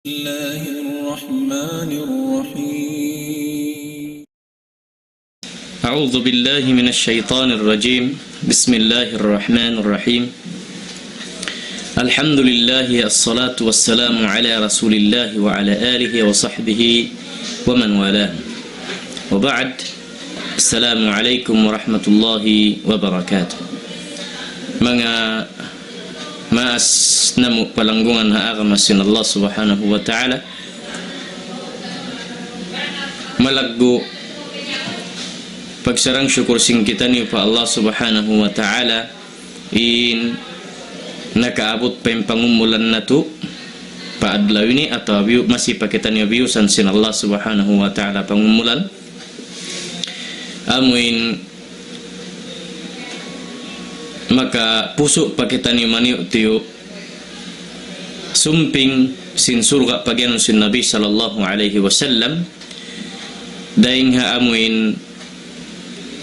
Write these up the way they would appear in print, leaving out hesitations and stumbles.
الله الرحمن الرحيم. أعوذ بالله من الشيطان الرجيم. بسم الله الرحمن الرحيم. الحمد لله، الصلاة والسلام على رسول الله وعلى آله وصحبه ومن والاه، وبعد. السلام عليكم ورحمة الله وبركاته. Mga maas namu palanggungan haagamasin Allah subhanahu wa ta'ala, malaggo pagsarang syukur sing kita ni pa Allah subhanahu wa ta'ala in nakaabot pa yung pangumulan na to paadlaw ini atau masih pa kita ni biusan sin Allah subhanahu wa ta'ala pangumulan amuin maka puso pa kita ni maniu tiyo sumping sin surga pagyanon sin Nabi sallallahu alaihi wasallam daing ha amuin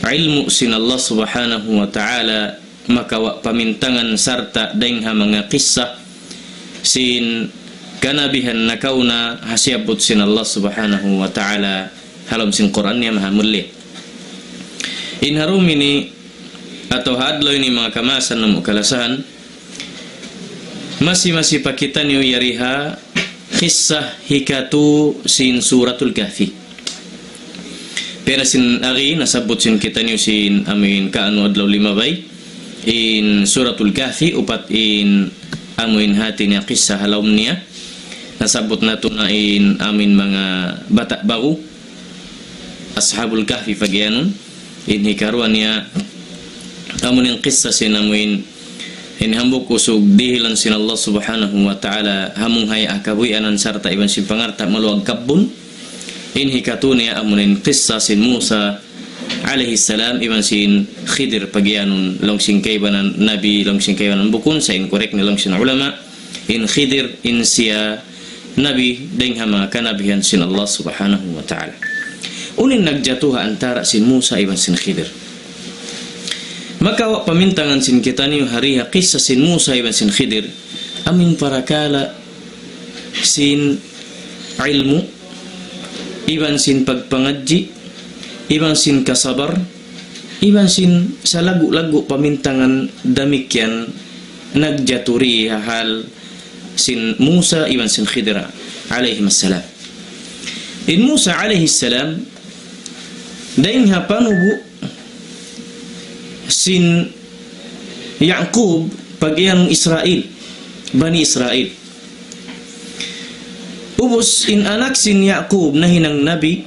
ilmu sin Allah subhanahu wa ta'ala maka pamintangan sarta daing ha mga kisah sin kanabihan na kauna hasiabot sin Allah subhanahu wa ta'ala halam sin Quran niya maha muli inharum ini atau hadlo ini mga kamasan na mukalasahan masih pa kita niyo yariha kisah hikatu sin suratul kahfi pera sin ari nasabot sin kita niyo sin amin kaano adlaw limabay in suratul kahfi upat in amuin hati niya kisah halawm niya nasabot nato na in amin mga bata bago ashabul kahfi pagyanon in hikaruan niya amun yung kisah sinamuin inhambuk usog dihilan sin Allah subhanahu wa ta'ala hamung hay akabuyanan sarta iban sin pangarta maluag kabun inhikatu niya amun yung kisah sin Musa alaihi salam iban sin Khidir pagyanon long sin kaybanan nabi long sin kaybanan bukun sa incorrect ni long sin ulama in Khidir in siya nabi deng hama kanabihan sin Allah subhanahu wa ta'ala unin nagjatuha antara sin Musa iban sin Khidir. Maka pamintangan sin kita niyo hariha kisah sin Musa iban sin Khidir amin parakala sin ilmu iban sin pagpangadji iban sin kasabar iban sin sa lagu-lagu pamintangan damikyan nagjaturi hal sin Musa iban sin Khidir alaihi assalam. In Musa alaihi salam daing hapanubu sin Yaqub pagyan Israel Bani Israel ubos in anak sin Yaqub na hinang nabi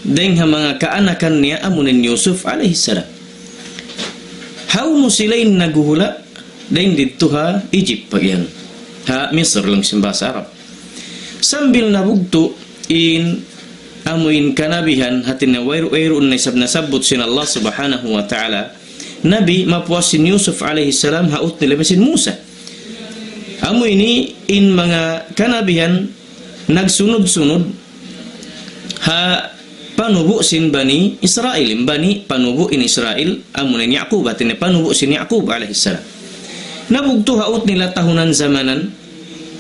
deng ha mga kaanakan niya amunin Yusuf alayhi salam how mo silain naguhula deng dito ha Egypt pagyan ha Misr lang sin bahasa Arab sambil nabugto in amuin kanabihan hatin na wairu na nasabot sin Allah subhanahu wa ta'ala Nabi mapuas sin Yusuf alaihi salam haut nila sin Musa. Amo ini in mga kanabihan nagsunod-sunod ha panubo sin Bani Israel. Bani panubo in Israel amo ni Yaqub at ni panubo sin Yaqub alaihi salam. Nabugto haut nila tahunan zamanan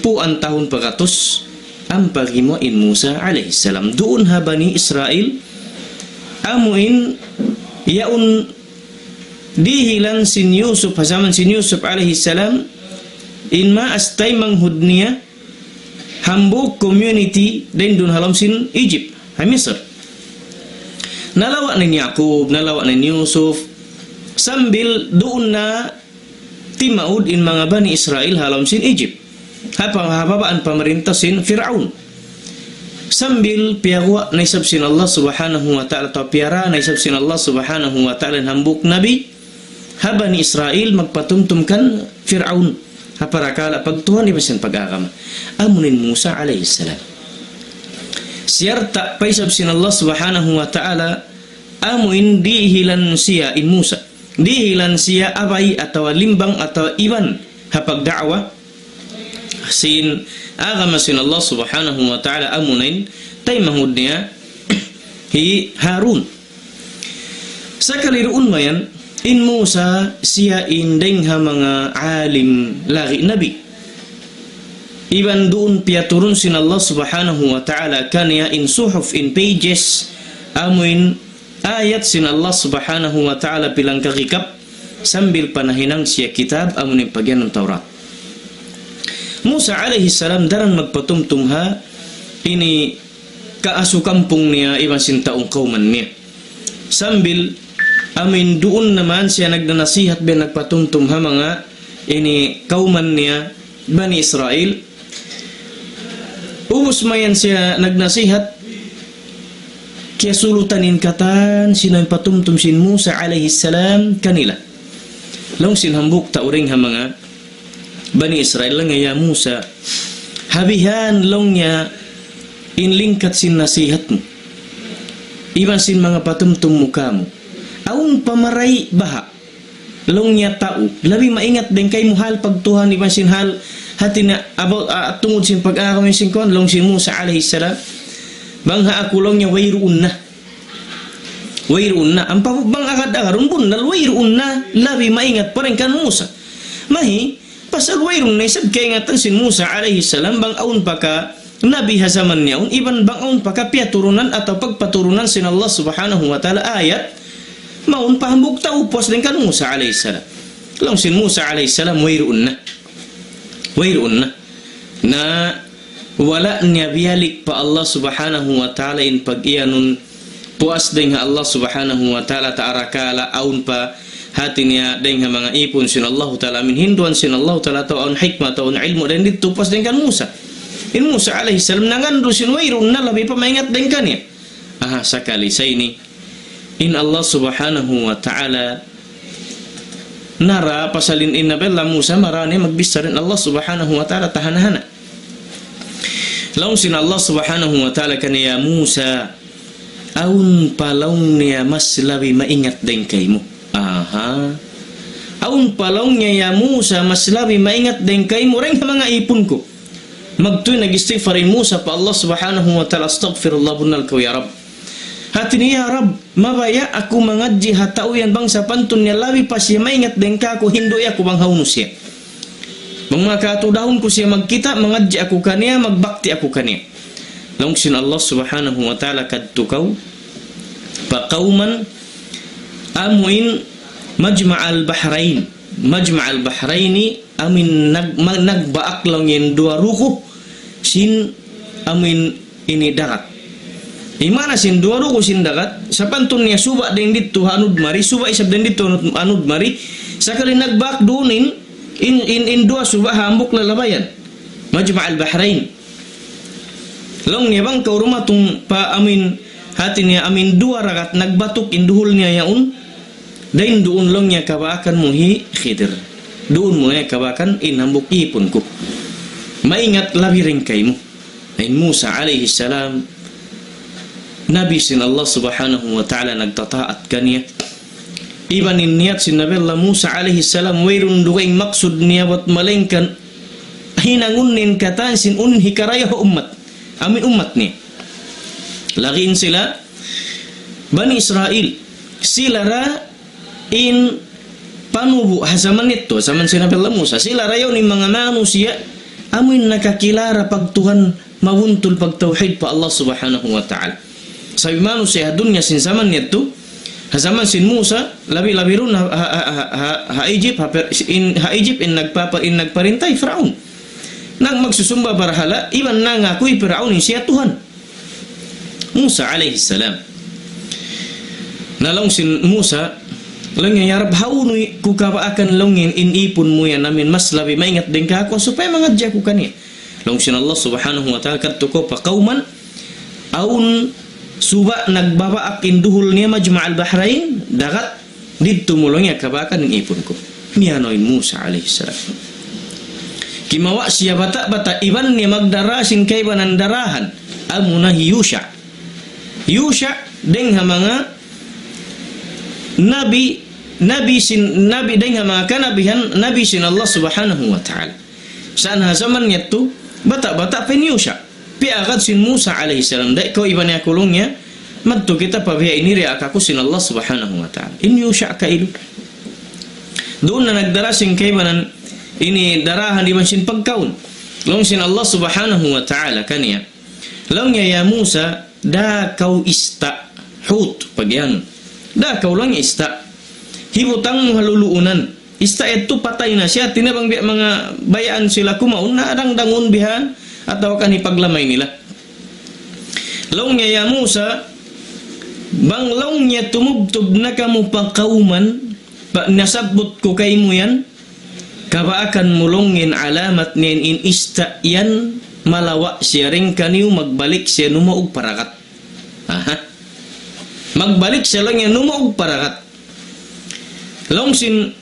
puan tahun pagatos ang paghimo in Musa alaihi salam. Doon ha Bani Israel amo in yaun dihilan sin Yusuf hasaman sin Yusuf alaihi salam in maastay manghudniya hambuk community din dun halam sin Egypt ha Misr nalawa ni Yaqub nalawa ni Yusuf sambil doon na timaud in mga Bani Israel halam sin Egypt hababaan pamerintah sin Fir'aun sambil piyawa na isab sin Allah subhanahu wa ta'ala atau piara na isab sin Allah subhanahu wa ta'ala hambuk nabi Bani Israel magpatumtumkan Fir'aun haparakala pagtuhan ibasin pag-agama amunin Musa alayhi salam siyarta paisab sin Allah subhanahu wa ta'ala amuin dihilan siya in Musa dihilan siya abay atau limbang atau iban hapagda'wa sin agama sin Allah subhanahu wa ta'ala amunin tay mahud niya hi Harun sa kaliruun mayan in Musa siya indeng ha mga alim lagi nabi iban doon piyaturun sin Allah subhanahu wa ta'ala kaniya in suhuf in pages amuin ayat sin Allah subhanahu wa ta'ala pilang kakikap sambil panahinang siya kitab amunin pagyan ng Taurat. Musa alaihi salam daran magpatumtumha ini kaasukampung niya iban sin taong kauman niya. Sambil amin doon naman siya nagnanasihat ben nagpatumtumha mga ini kauman niya Bani Israel. Ubus mayan siya nagnasihat kaya sulutanin katan sinang patumtum sin Musa alaihi salam kanila. Long sinhambuk ta uring ha mga Bani Israel lang ya Musa habihan long niya inlingkat sin nasihat mo. Iban sin mga patumtum mo kamo. Aung pamaray baha. Long niya tao. Labi maingat din kay muhal pagtuhan iban sin hal hati na about tungod sin pag-akamay sin kon long sin Musa alaihi salam. Bangha ako long niya wayroon na. Wayroon na. Ang pabang agad-agaron bunal, wayroon na. Labi maingat pa rin kan Musa. Mahi, pasal wayroon na isab kaya ingatan sin Musa alaihi salam bang aun pa ka nabi hasaman niya un iban bang aun pa ka piyaturunan atau pagpaturunan sin Allah subhanahu wa ta'ala ayat maun pahambuk ta upos din kan Musa alaihi salam. Long sin Musa alaihi salam wayroon na. Wayroon na. Na wala niya biyalik pa Allah subhanahu wa ta'ala in pag-iyanun puas din ha Allah subhanahu wa ta'ala ta'arakala aun pa hati niya din ha mga ipon sin Allah ta'ala min hinduan sin Allah ta'ala ta'un hikmah ta'un ilmu dan dito puas din kan Musa in Musa alaihi salam nangandu sin wayrun na labi pa maingat din kan niya sakali sa ini in Allah subhanahu wa ta'ala nara pasalin inabella Musa marani magbisa rin Allah subhanahu wa ta'ala tahanahana laung sin Allah subhanahu wa ta'ala kaniya Musa aun palaung niya mas labi maingat din kay mo. Aun palaung niya ya Musa mas labi maingat din kay mo rin mga ipon ko. Magtuloy nag-istighfar Musa pa Allah subhanahu wa ta'ala astaghfirullah bunal ko ya Rab. Hati niya Rab, mabaya ako mangadji hatao yan bang sa pantun niya labi pa siya maingat din ka ako hindoy ako bang haunus siya. Bang makatudahon ko siya magkita mangadji ako kaniya magbakti ako kaniya. Langsin Allah subhanahu wa ta'ala kadtukaw paqauman amuin majma'al bahrain amin nagbaak lang yung dua ruko sin amin ini darat imana sin dua ruko sin darat sa pantun niya suba din dito hanud mari suba isab din dito hanud mari sakali nagbaak dunin in dua suba hambuk lalabayan majma'al bahrain long niya bang kauruma tung pa amin hati niya amin dua rakat nagbatuk induhul niya yaun dain doon long niya kabakan muhi Khidir doon mo niya kabakan inambuk ipon ko maingat labi rin kay mo ay Musa alaihi salam nabi sin Allah subhanahu wa ta'ala nagtataat kaniya ibanin niyat sin nabiyallah Musa alaihi salam wayrun dugaing maksud niya wat malengkan hinangunin katan sin hikaraya umat amin umat ni lagiin sila Bani Israel sila ra in panubu hasaman nito saman sinabi Allah Musa sila ra yun mga manusia amin nakakilara pag Tuhan mawuntul pag tauhid pa Allah subhanahu wa ta'ala sabi manusia dunya sin saman nito hasaman sin Musa labi-labi ron ha Egypt in nagparintay Firaun nang magsusumba barahala iban na nga kuy Firaun siya Tuhan Musa alaihi salam nalong sin Musa lang ya Rab haunoy ku kabaakan longin inipon mo yan namin mas labi maingat din ka ako supaya mangadya ko kaniya long sin Allah subhanahu wa ta'ala kadtuko pa kauman aun suba nagbabaak induhul niya majma'al bahrain dagat dito mo lang ya kabaakan ng ipon ko miyanoy Musa alaihi salam kimawa siya bata-bata iban niya magdarasin kay banandarahan amuna Yusha deng mga nabi deng mga kanabihan nabi sin Allah subhanahu wa ta'ala saan zaman niya to bata-bata pen Yusha piagad sin Musa alaihi salam dai ko iban niya kulungnya madto kita pabiya iniri akaku sin Allah subhanahu wa ta'ala in Yusha ka ilu doon na nagdarasin kay banan ini darahan di mansin pagkaon long sin Allah subhanahu wa ta'ala kaniya long ya Musa da kau ista hut pagyan da kau lang ista hibutang haluluunan ista itu patay na siya tinabang mga bayaan sila kumaun na dangun bihan atau kan ipaglamay nila long ya Musa bang long ya tumubtub na kamu pagkauman nasabot ko kay mo yan kabaakan mulungin alamat niyan in ista yan malawa siya rin kaniyo magbalik siya numaog parakat. Aha. Magbalik siya lang yan numaog parakat. Long sin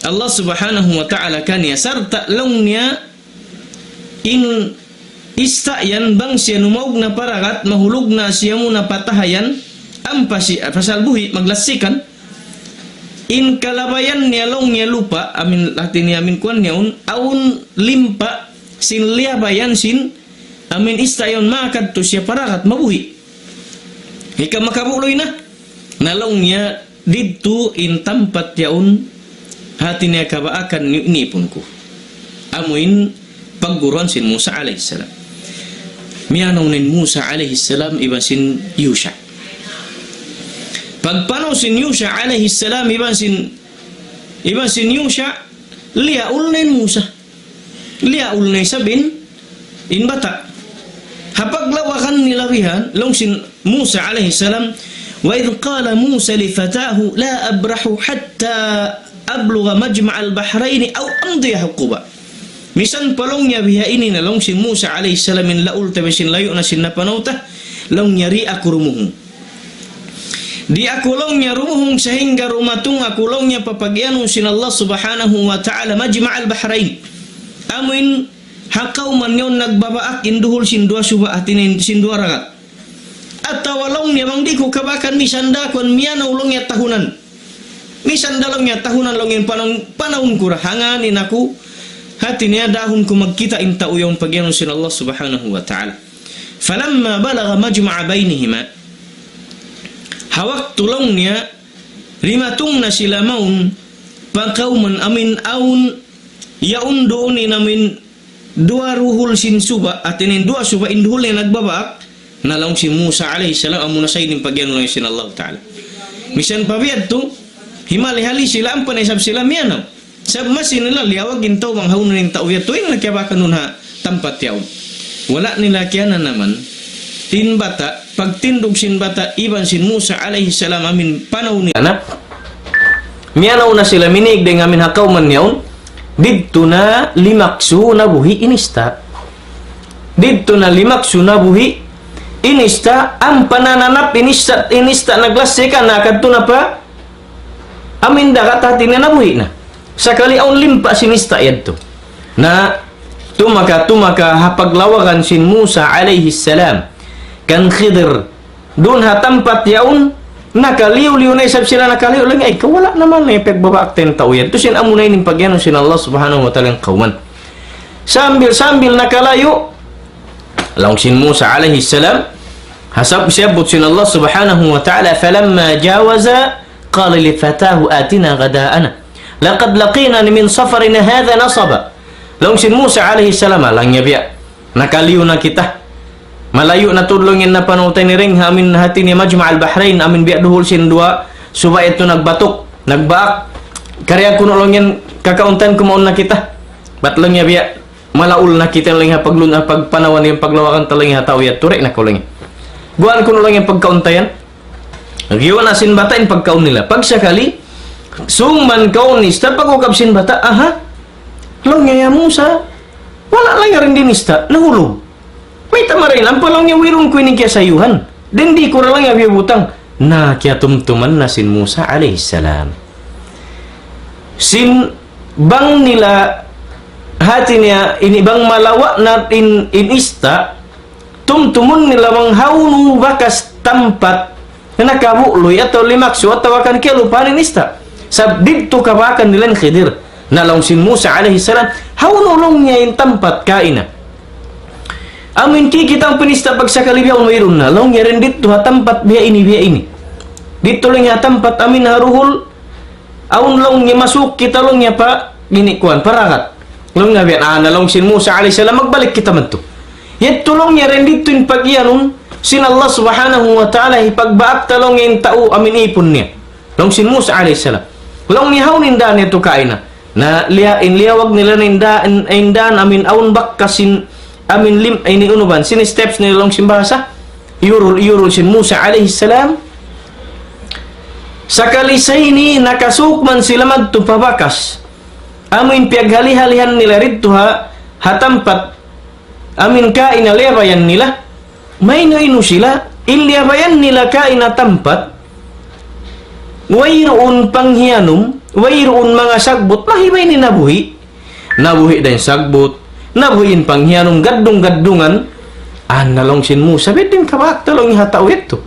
Allah subhanahu wa ta'ala kaniya sarta long niya in ista yan bang siya numaog na parakat mahulog na siya muna patahayan ampasi pasalbuhi maglasikan in kalabayan niya long niya lupa amin latin niya amin kuan niya aun limpa sin liabayan sin amin istayon makad to siya parakat mabuhi ika makabuloy na nalong niya didto in tampat yaun hati niya kabaakan inipon ko amuin pagguruan sin Musa alaihi salam miyanaw nin Musa alaihi salam iba sin Yusha pagpanaw sin Yusha alaihi salam iban sin Yusha liaul na Musa liaul na sabin in bata hapaglawakan nilawihan long sin Musa alaihi salam wa idh qala Musa li fatahu la abrahu hatta ablugha majma' al-bahrain aw amdi huquba misan palong niya biha ini na long sin Musa alaihi salam in laul tabi sin layo na sin napanawta long nyari aku rumuhung di akulongnya rumuhung sehingga rumatung akulongnya papagianu sin Allah subhanahu wa ta'ala majma' al-bahrain amin hakaw man yon nagbabaak induhul sin dua subah atinin sin dua rakat at tawalongnya bang di ko kabakan misanda kon miyanaw longnya tahunan misanda longnya tahunan longin panahon kurahangan in aku hati niya dahon ko magkita inta uyong pagianu sin Allah subhanahu wa ta'ala falamma balagha majma'a bainihima hawak tulongnya rimatung na sila maun pagkauman amin aun yaun doon namin dua ruhul sin suba at inin dua suba induhul na nagbabaak nalong si Musa alaihi salam amuna sa ining pagyan lang sin Allah ta'ala misan pabiyad to himalihali sila ang panisab sila miyanaw sab masin nila liawag intaw mang haunan ng tauyat to yung nagkabakan nun ha tampat yaw wala nila kaya na naman tin bata pagtindog sin bata iban sin Musa alaihi salam amin panaw ni anak miyanaw na sila minig deng amin hakaw man yaon didto na limaksu na buhi inista didto na limaksu na buhi inista ang panananap inista naglasikan na kadto na pa amin dakat hati na nabuhi na sakali aun limpa sinista yadto na tumaka hapaglawagan sin Musa alaihi salam kan Khidir doon hatampat yaun nakaliw-liw na isab sila nakaliw lang ay kawala naman na ipagbabaak ten tauyan to sin amunay ning pagyanon sin Allah subhanahu wa ta'ala kauman sambil nakalayo lang sin Musa alaihi salam hasab siyabot sin Allah subhanahu wa ta'ala falamma jawaza qala li fatahu atina ghada'ana laqad laqina min safarina hadha nasaba lang sin Musa alaihi salam lang niya biya nakaliw na kita malayo na tudlongin na panutay ni ring amin hati ni Majma' al-Bahrain amin biya duhul sin dua suba ito nagbaak karya kuno lang yan kakauntan kumaon na kita batlong niya biya malaul na kita lang ha pagpanawan yung paglawakan talang ha tao ya turek na ko lang guan kuno lang yung pagkauntayan nagyuan na sin bata in pagkaun nila pagsakali sungman kaunista pagukab sin bata aha lang niya Musa wala lang rin dinista nahulog may tamarin lang palang niya wirong ko kaya sayuhan din di ko lang yung butang na kaya tumtuman na sin Musa alaihi salam sin bang nila hati niya inibang malawa natin inista tumtumun nila bang haunu bakas tampat na nakabuloy atau limaksu at tawakan kaya lupanin ista sab dito kabakan nilang Khidir nalong sin Musa alaihi salam haunulong niya yung tampat kaina amin kikitang pinista pagsakali biya mayroon na long yarin dito hatampat biya ini dito lang hatampat amin haruhul aun long niya masuk kita long niya pa ginikuan parakat Long Nabi, nalong sin Musa alayhi salam, magbalik kita man to. Yet tulong niya rin dito yung pagyanong sin Allah subhanahu wa ta'ala ipagbaak talong yung tao amin ipon niya. Long sin Musa alayhi salam. Long nihaw ninda niya to kaina. Na liyawag nila na indaan amin aun bak kasin amin lim ay ni unuban. Sin steps nila long sin bahasa. Yurul sin Musa alayhi salam. Sakalisay ni nakasukman sila magtupabakas. Amin piaghali-halihan nila rito hatampat amin kain na lerayan nila. May naino sila. Ilerayan nila kain na tampat. Wayroon panghiyanum. Wayroon mga sagbot. Mahimay ni nabuhi. Nabuhi din sagbot. Nabuhin panghiyanum. Gaddung-gaddungan. Nalong sin Musa. Bedin kabak talong ihatawit to.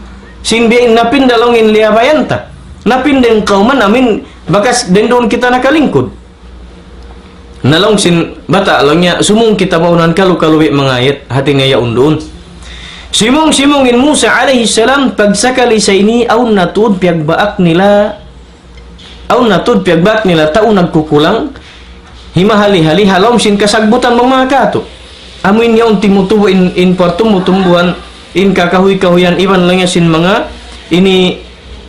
Sinbiin napindalongin lerayan ta. Napindeng kauman amin. Bakas din doon kita nakalingkod. Nalong sin bata lang niya sumung kita baunan kalu-kaluwi mga ayat hati nga yaon doon. Simungin Musa alayhi salam pagsakali sa ini aun natud piagbaak nila tao nagkukulang himahali-hali halom sin kasagbutan mga kato. Amin yaon timutubo in portumutumbuhan in kakahuy-kahuyan iban lang sin mga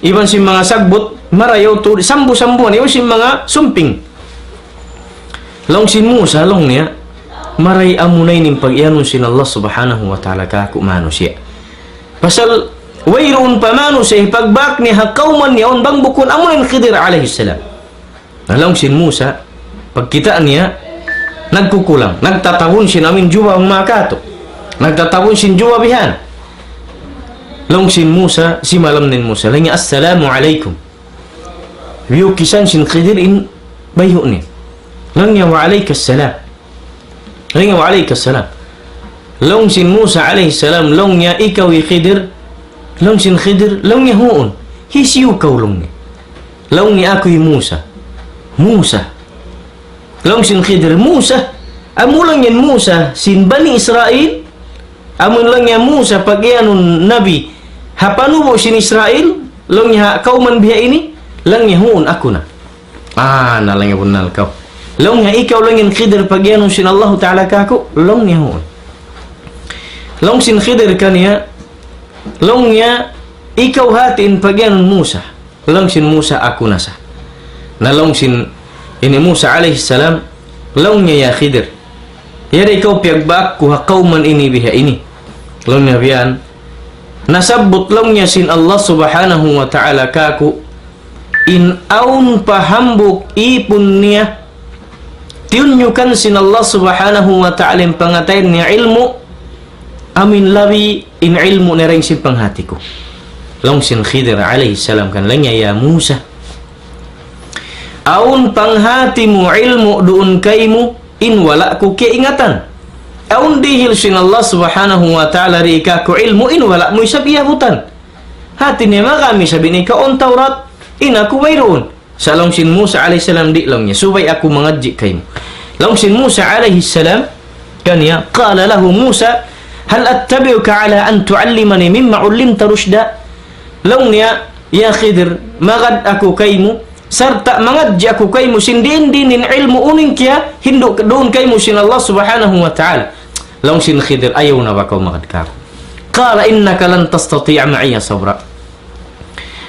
iban sin mga sagbot marayaw to sambu-sambuan iban sin mga sumping. Long sin Musa, long niya, maray amunay ning pag-ianon sin Allah subhanahu wa ta'ala kaku manusia. Pasal, wayroon pa manusia, pagbak niya, kauman niya, bang bukon amunin Khidir alayhi salam. Long sin Musa, pagkitaan niya, nagkukulang, nagtatawon sin amin juwa ang mga kato. Nagtatawon sin juwa bihan. Long sin Musa, si malam nin Musa, lang niya, assalamu alaikum. Wiyukisan sin Khidir in bayo niya. Lang niya wa alaykas salam. Lang niya wa alaykas salam. Long sin Musa alayhi salam. Long niya ikaw Khidir. Long sin Khidir. Long niya huon. Hisiyo kaw long niya. Long niya ako'y Musa. Musa. Long sin Khidir. Musa. Amo lang yan Musa. Sin Bani Israel. Amo lang yan Musa. Pag yanon Nabi. Hapanubo sin Israel. Long niya kauman biya ini. Lang niya huon ako na. Nalang niya punal kaw. Long nga ikaw lang yung Khidir pagyanon sin Allah Ta'ala kako, long niya hoon. Long sin Khidir kaniya, long niya ikaw hatin pagyanon Musa. Long sin Musa ako nasa. Na long sin ini Musa alayhi salam, long niya ya Khidir. Yara ikaw piagbak kuha kauman ini biha ini. Long niya biyan, nasabot long niya sin Allah subhanahu wa ta'ala kako, in aun pahambuk ipun niya, tiunyukan sin Allah subhanahu wa ta'ala yung pangatayin niya ilmu amin labi in ilmu na rin sin panghati ko. Long sin Khidir alayhi salam kan lang ya Musa aun panghati mo ilmu doon kay mo in wala ko kiingatan aun dihil sin Allah subhanahu wa ta'ala rika ko ilmu in wala mo isabiyabutan hati niya makami sabi ni kaon Taurat in ako mayroon. Sa long sin Musa alayhi salam di lang niya subay ako mangadji kay mo. Long sin Musa alayhi salam kaniya qala lahu Musa hal attabi'uka ala an tu'allimani mimma 'ullimta rushda. Long niya ya Khidir magad ako kay mo sarta mangadji ako kay mo sin din ilmu uning kiya hindo doon kay mo sin Allah subhanahu wa ta'ala. Long sin Khidir ayaw na ba ka magad ka. Qala innaka lan tastati' ma'iya sabra.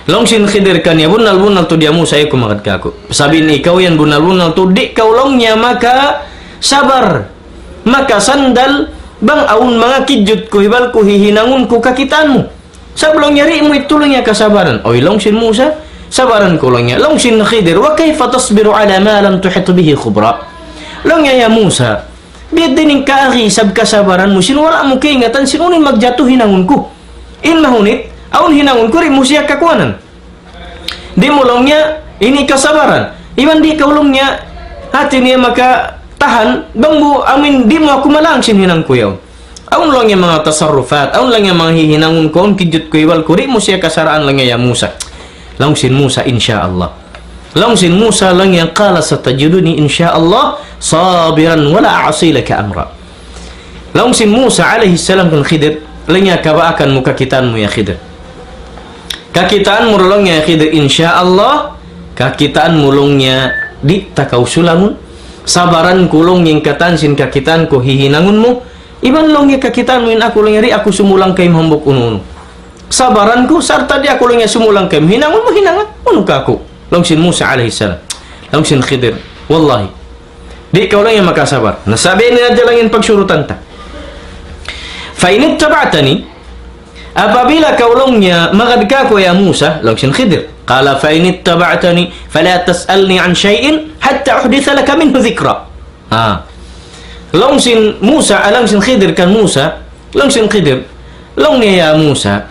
Long sin Khidir kanya bunal to dia Musa ay kumagad ka ako. Sabi ni ikaw yan bunal to di kaw long niya maka sabar maka sandal bang aun mga kidyut ko hibal ko hihinangon ko kakitaan mo. Sablong nyari mo itulong niya kasabaran. Oy long sin Musa sabaran ko lang niya. Long sin Khidir wa kayfa tasbiru ala ma lam tuhit bihi khubra. Long niya ya Musa biyad din kaari sab kasabaran mo sin wala mo kaingatan sin unin magjatuh hinangon ko. In mahunit aun hinangon ko rin mo siya kakuanan. Di mo lang niya, ini kasabaran. Iban di kaulong niya, hati niya maka tahan, bang mo, amin, di mo ako malangsin hinang ko yaw. Aun lang niya mga tasarrufat, aun lang niya mga hihinangon ko, kidyut ko iwal ko, rin mo siya kasaraan lang niya Musa. Lang sin Musa, insyaallah. Lang sin Musa lang niya, qala sa tajuduni, insyaallah, sabiran, wala aasilaka amra. Lang sin Musa, alayhi salam, kan Khidir, lang niya, kabaakan mo kakitaan mo ya Khidir. Kakitaan mo lang niya Khidir insyaallah kakitaan mo lang niya di takaw sulamun Sabaran kulong yung katansin kakitan ko hihinangon mo. Iban long yung kakitan mo yun ako lang yari ako sumulang kay mahambok ununo. Sabaran ko sarta di ako lang yung sumulang kay hinangon mo hinangan. Ano ka ako? Longsin Musa alaihi salam. Longsin Khidir. Wallahi. Di ikaw lang yung makasabar. Nasabi nila dyan lang yung pagsurutan ta. Fainit tabatani. Apabila kaulong niya magadka ko ya Musa. Longsin Khidir. Qala fainit tabatani. Fala tas'alni an syai'in. Hatta uhditha laka minhu dhikra. Longsin Musa. Longsin Khidir kan Musa. Longsin Khidir. Long niya ya Musa.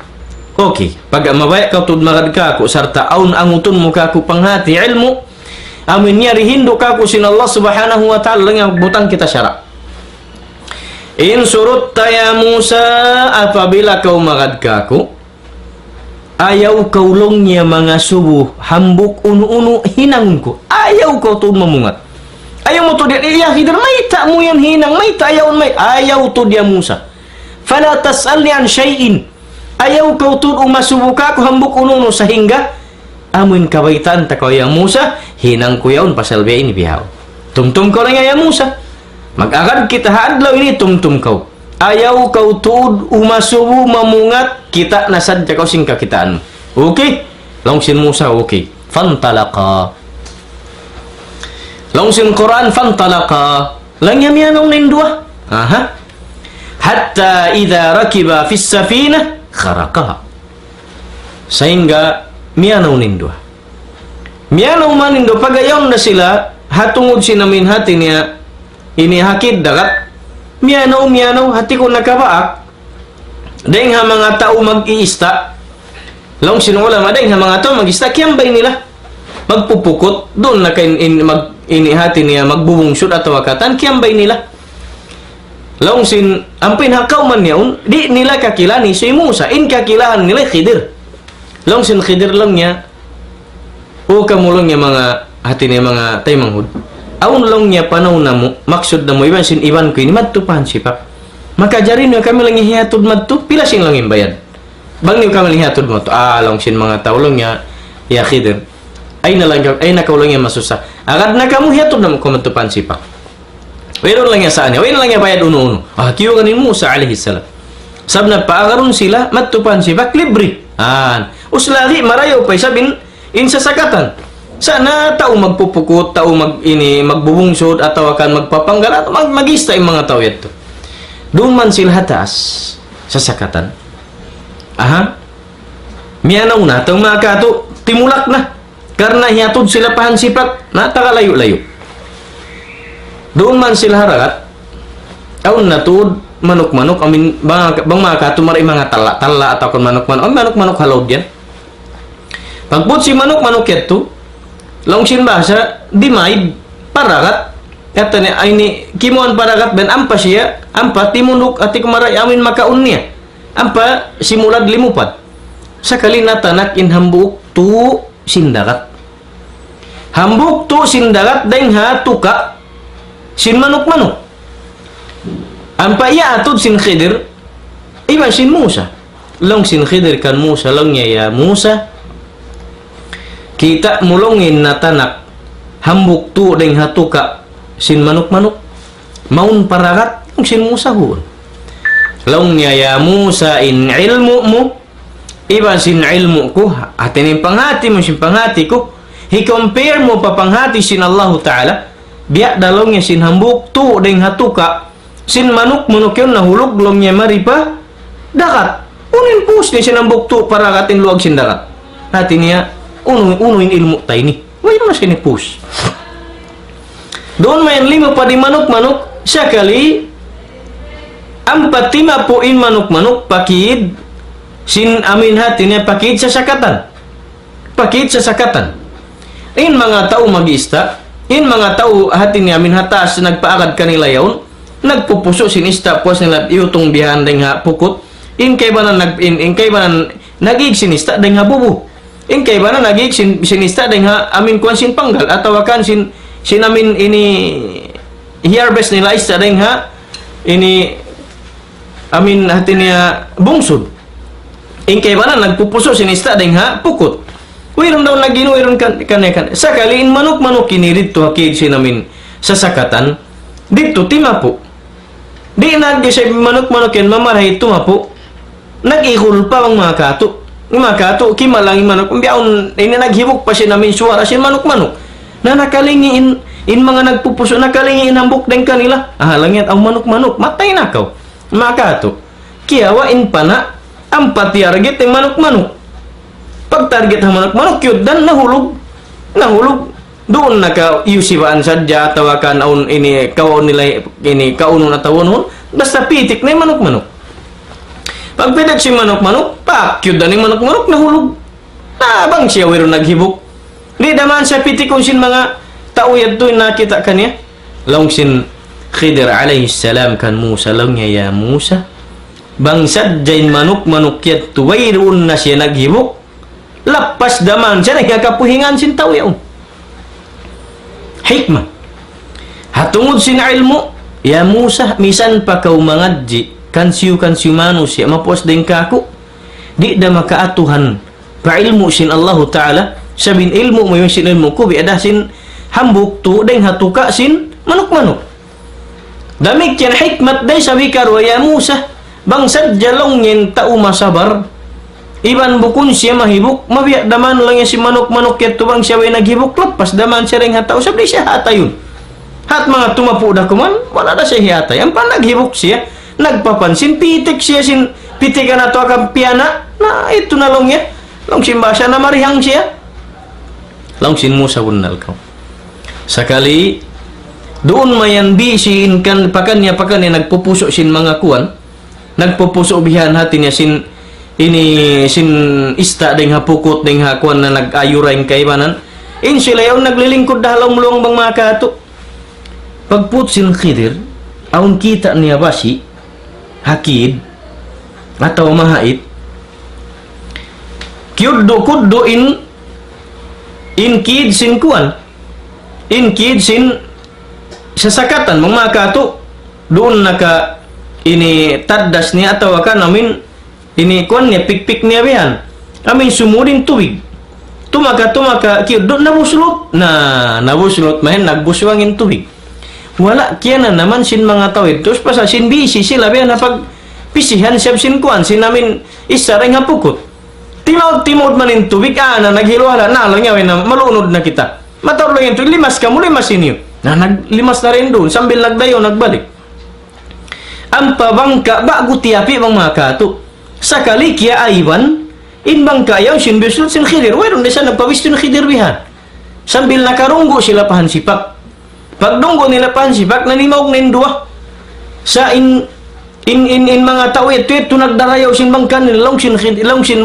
Okay. Pag mabaya ka tud magadka ko. Sarta aun angutun mo ka ko panghati ilmu. Amin niya rihindo ka ko sin Allah subhanahu wa ta'ala. Lang yung butang kita syara. In surut ya Musa apabila kau magadka ko ayaw kaulong niya mga subuh hambuk unu-unu hinangon ko ayaw kau tu mamungat ayaw mo tu dia iya Khidir may ta mo yan hinang may ta ayaw tu dia Musa fala tas'alni an syai'in ayaw kau tu umasubuka ko hambuk unu-unu sehingga amun kabaitan ta kau ya Musa hinang ko yaun pasal biya ini bihaw tumtum ko lang ya Musa mag-agad kita hadlaw ini tumtum kau. Ayaw kau tuud umasubu mamungat kita nasadya kau sing kakitaan. Okay? Longsin Musa okay. Fantalaqa. Longsin Quran fantalaqa. Langyam yanong nindua. Aha. Hatta idha rakiba fis safina kharaqaha. Sehingga mianaw nindua. Mianaw manindo pagayon na sila hatungod sinamin hati niya ini hakid dagat mianaw hati ko nakabaak dahil nga mga tao mag-iista long sinulama dahil nga mga tao mag-iista kiyambay nila magpupukot doon na inihati niya magbubungsod at wakatan kiyambay nila long sin ang pinakaw man yaon di nila kakilani si Musa in kakilahan nila Khidir long sin Khidir lang niya o kamulong niya mga hati niya mga taymanghud aun long niya panaw na mo, maksud na mo, iban sin iban ko, ini madtupahan sipak. Maka jari niyo kami lang ihihatod madto, pila sing lang imbayan. Bang niyo kami lang ihihatod mo to, long sin mga taulong niya, ya Khidir. Ay nakaulang niya masusa. Agad na kamu hihatod na mo kung madtupahan sipak. Wairon lang niya saan niya, wairon lang niya bayad uno-uno. Kiyo ganin Musa alaihi salam. Sab na paagaron sila, madtupahan sipak, libre. Uslari, marayo pa, sabin, insasakatan. Sana tao magpupukot, tao magbubungsod at tawakan magpapanggal at magista yung mga tao ito. Doon man sila hatas sa sakatan. Miyanaw na, itong mga kato, timulak na. Karena hiatod sila pahansipat, natakalayo-layo. Doon man sila haragat, aun natod, manok-manok, bang mga kato, maray mga tala-tala at akon manok-manok, manok-manok halaw yan. Pagput si manok-manok ito, longsin bahasa dimaid paragat kata ni ini kimuan paragat ben ampa siya ampa timunuk ati kumaray amin makaun niya ampa simulad limupat sakali natanak in hambuk tu sindagat hambuk tu sindagat deng ha tuka sin manuk-manuk ampa iya atud sin Khidir iba sin Musa long sin Khidir kan Musa long ya Musa kita mulungin na tanak hambuk tu deng hatuka sin manuk-manuk maun paragat yung sin Musa huon long niya ya Musa in ilmu mo iba sin ilmu ko atin yung panghati mo sin panghati ko i-compare mo pa panghati sin Allah Ta'ala biya dalong niya sin hambuk tu deng hatuka sin manuk-manuk yun nahulog long niya maripa dakat unin pus niya sin hambuk tu paragatin luag sin dakat hati niya uno in ilmu tayo ni. Wala na siya ni push. Doon may lima pa di manok-manok. Siya kali ang patima po in manok-manok pakid sin amin hati niya pakid sa sakatan. Pakid sa sakatan. In mga tao mag-ista. In mga tao hati niya amin hatas nagpaagad kanila yaon. Nagpupuso sin ista puas nila iutong bihan deng ha pukot. In kay ba nagig sinista deng ha bubu. In kay ba na nagig sinista deng ha amin kuan sin panggal ataw kan sin amin ini harvest nila ista deng ha ini amin hati niya bungsod. In kay ba na nagpupuso sinista deng ha pukot. Wiron daw nagino wiron kan sakali in manok-manok kinirit to hakid sin amin sa sakatan, dito timapo. Di nag-isay manok-manok yan, mamarahay tumapo. Nag-ihul pa ang mga kato. Ang mga kato, kimalang yung manok. Biyaon, naghibok pa siya namin suwara siya manok-manok. Na nakalingiin, mga nagpupuso, nakalingiin ang bukdeng kanila. Lang yan, ang manok-manok, matay na kaw. Mga kato, kiyawain pa na, ang pati-target yung manok-manok. Pag-target ang manok-manok, yun, dan nahulog. Doon naka-iusibaan sadya, tawakan aun ini kaon nila ini kauno na tawon basta pitik na yung manok-manok. Pag pitik si manok-manok, pak, yun dan yung manok-manok, nahulog. Bang siya wero naghibok. Di daman sa pitik kung sin mga tauyad to nakita kanya. Long sin Khidir alayhi salam kan Musa lang niya, ya Musa. Bang sadya manok-manok yat tuwayroon na siya naghibok. Lapas daman siya nagkakapuhingan sin tawiyaw. Hikmah. Hatungod sin ilmu, ya Musa, misan pa kaw mangadji, kansiyo manus, ya mapuas din kako. Di da makaatuhan pa ilmu sin Allah Ta'ala, sabin ilmu mo yung sin ilmu ko, biada sin hambuk tu, din hatuka sin manok-manok. Damik yan hikmat day sabi karo, ya Musa, bangsad jalong yin tao masabar, iban bukun siya mahibok, mabiyak daman lang yan si manok-manok yat tubang siya way naghibok, lapas daman siya rin hataw, sabi siya hatay yun. Hat mga tumapo na kuman, wala na siya hatay. Ang naghibok siya, nagpapansin, pitik siya, pitikan na to akang piyana, na ito na lang yan. Lang simbasa na marihang siya. Lang sin Musa bunal ka. Sakali, doon mayan bisiin kan, pakanya nagpupuso sin mga kuwan, nagpupuso bihan hati niya sin ista ding hapukot ding hakuan na nag-ayurang kaibanan sila yung naglilingkod dahalong luang bang mga kato. Pagput sin Khidir aun kita niya basi hakid atau mahait kuddo in kid sin kuan kid sin sasakatan mga kato doon naka taddas niya atau akan namin kuan niya, pikpik niya bihan. Amin sumurin tubig. Tumaka, doon nabuslot. Nabuslot, mahin, nagbuswangin tubig. Wala, kaya na naman sin mga tawid. Tapos pa sa sin bisi sila bihan na pagpisihan siya sin kuan, sin namin isa rin hapukot. Timod man in tubig, na naghiluhala, lang niya, malunod na kita. Matawag lang ito, limas inyo. Naglimas na rin doon, sambil nagdayo, nagbalik. Ang pabangka, bago tiyapi mga kato. Sakali kia aywan, inbang kayaw sin bislot sin Khidir. Wala siya nagpawisto ng Khidir bihan. Sambil nakarunggo sila pahansipak. Pagdunggo nila pahansipak, nanimaw ng dua. Sa in mga tao ito nagdarayaw sin bangkan nila, long sin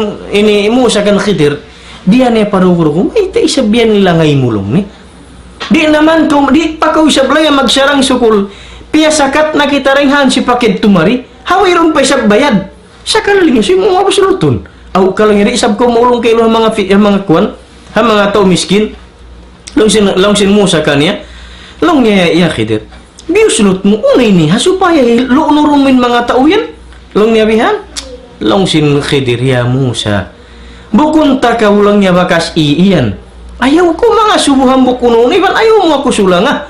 Musa kan Khidir. Diyan niya paruguro ko, may taisabihan nila ngay mulong ni. Di naman, di pa ko isablay magsarang sukul. Piyasakat na kita rin hansipakid tumari. Hawirong pa isab bayad. Sa kalaling si mga basuluton. Aw kalang iri isab ko maulong kayo mga kuan, mga tao miskin. Long sin Musa kanya. Long niya ya Khidir. Biusulot mo unay ni hasupaya lunurumin mga tao yan. Long niya bihan. Long sin Khidir ya Musa. Bukun ta ka ulang niya bakas iiyan. Ayaw ko mga subuhan bukunon iban ayaw mga kusula nga.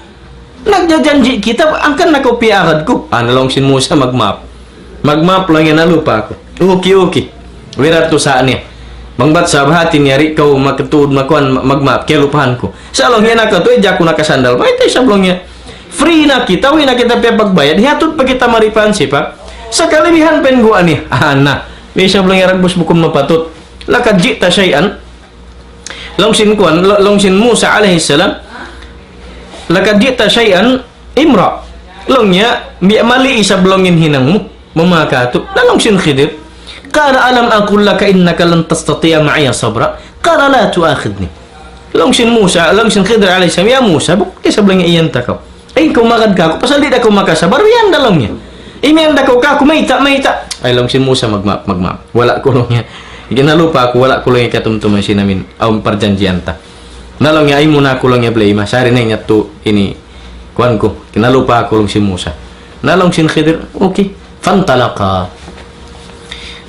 Nagjajanji kita angkan na ko piarad ko. Long sin Musa magmap lang yan, nalupa ako. Okay. Wirat to saan niya. Mangbat sa bahati niya, ikaw magkatuod makuan magmap, kaya lupahan ko. Sa along yan ako to, ko nakasandal. May tayo sablong niya. Free na kita, na kita pagbayad. Hihatod pa kita maripan sipa. Sa kalibihan penguan niya. May sablong yan, ragbos bukom mapatot. Lakadji ta syayan. Long sin Musa alaihi salam. Lakadji ta syayan, imra. Long niya, mali isablongin hinang mo. Mamakato, lalong sin Khidir. Kala alam akul laka innaka lan tastati'a ma'iya sabra. Kala la tuakhidni. Long sin Musa, long sin Khidir alayhi salam, ya Musa, bukti sablang iyan takaw. Ay, kumagad ka ako, pasal di ako makasabar, yan dalong niya. Imiyan dakaw ka ako, mayta. Ay, long sin Musa, magmap. Wala ko lang niya. Ginalupa ako, wala ko lang niya katumtuman sinamin, ang parjanjian ta. Nalong niya, ay muna ko lang niya blay, masari na niya to, kuhan ko, kinalupa ako lang si Musa. Nalong sin Khidir, okay. Fantalaka.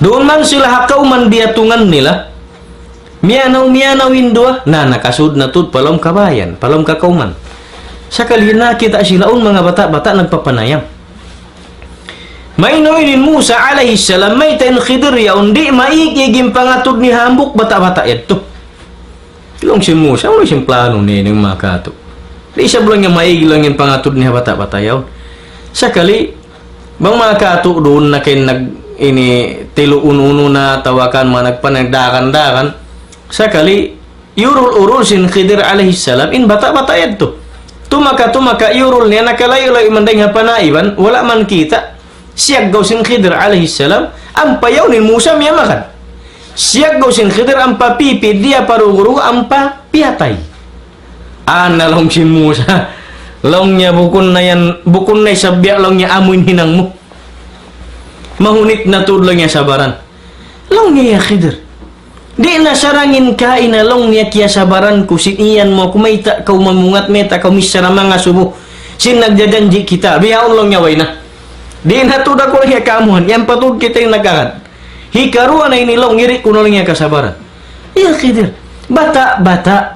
Doon man sila hakaw man diatungan nila. Miyanaw indua. Nakasud na tut palom kabayan. Palom kakauman. Sakali nakita silaon mga bata-bata nagpapanayam. May noinin Musa alaihi salam may tayo Khidir yaon di maigiging pangatod ni hambuk bata-bata ito. Ilong si Musa, wala siyang plano ni ng mga kato. Di isa lang yung maigilang yung pangatod ni bata-bata yaon. Sakali, bang mga kato doon na kayo tilo uno na tawakan mga nagpanagdakan-dakan. Sakali, yurul-urul sin Khidir alaihi salam in bata-bata ito. Tumaka yurul niya nakalayo-layo manday nga panaiban, wala man kita. Siyag gaw sin Khidir alaihi salam ang payaw ni Musa miyamakan. Siyag gaw sin Khidir ang papipi dia paruguru ang papiatay. Analong sin Musa. Long niya bukon na sabya long niya amoy hinang mo. Mahunit na tudlo niya sabaran. Long niya Khidir. Di na sarangin ka inalong niya kya sabaran ko siniyan mo kumaita kau mamungat meta kau misara mga subo. Sin nagdadanji kita. Biyaon long niya way na. Di natuda ko niya kamuhan. Yan patud kita yung nagkakan. Hikaruan na inilong ngiri ko na lang niya kasabaran. Iya Khidir. Bata-bata.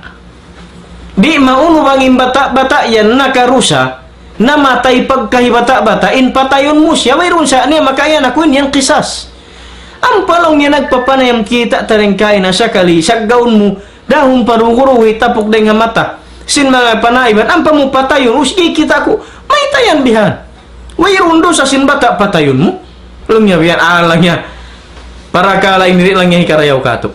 Di mauno bangin bata-bata yan nakarusa. Namatay pagkahibata-bata. In patayon mo siya. Mayroon siya niya makayan ako yan kisas. Ang palong niya nagpapanayam kita tarengkay na sakali. Saggaon mo. Dahong paruguruhi tapok day nga mata. Sin mga panaiban. Ang pamupatayon. Usigi kita ko. May tayan bihan. Mayroon doon sa sinbata patayon mo. Alam niya, yan, lang niya. Para kala ini lang niya hikarayaw kato.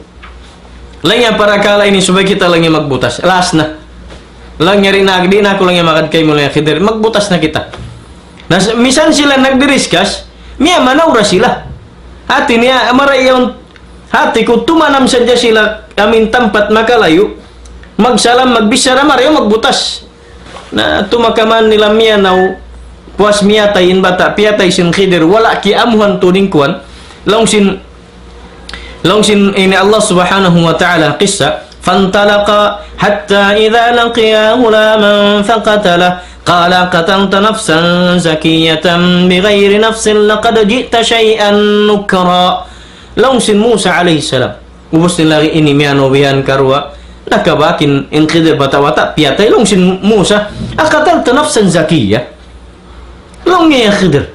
Lang niya, para kala ini subay kita lang niya magbutas. Last na. Lang niya rin na, di na ako lang niya makadkay mo lang Khidir. Magbutas na kita. Misan sila nagdiriskas, miya manawra sila. Hati niya, marayaw, hati ko tumanam sadya sila amin tampat makalayo. Magsalam, magbisara, marayaw magbutas. Na tumakaman nila miya na puas miyatay in bata piyatay sin Khidir wala ki amuhan tuning kuan long sin ini Allah subhanahu wa ta'ala qissa fantalaqa hatta idha laqiya ghulaman faqatala qala qatalta nafsan zakiyatan bighairi nafsin laqad ji'ta shay'an nukra long sin Musa alaihi salam ubos nila ini miyano bihan karwa nakabakin in Khidir bata-bata piyatay long sin Musa qatalta nafsan zakiyah long niya Khidir.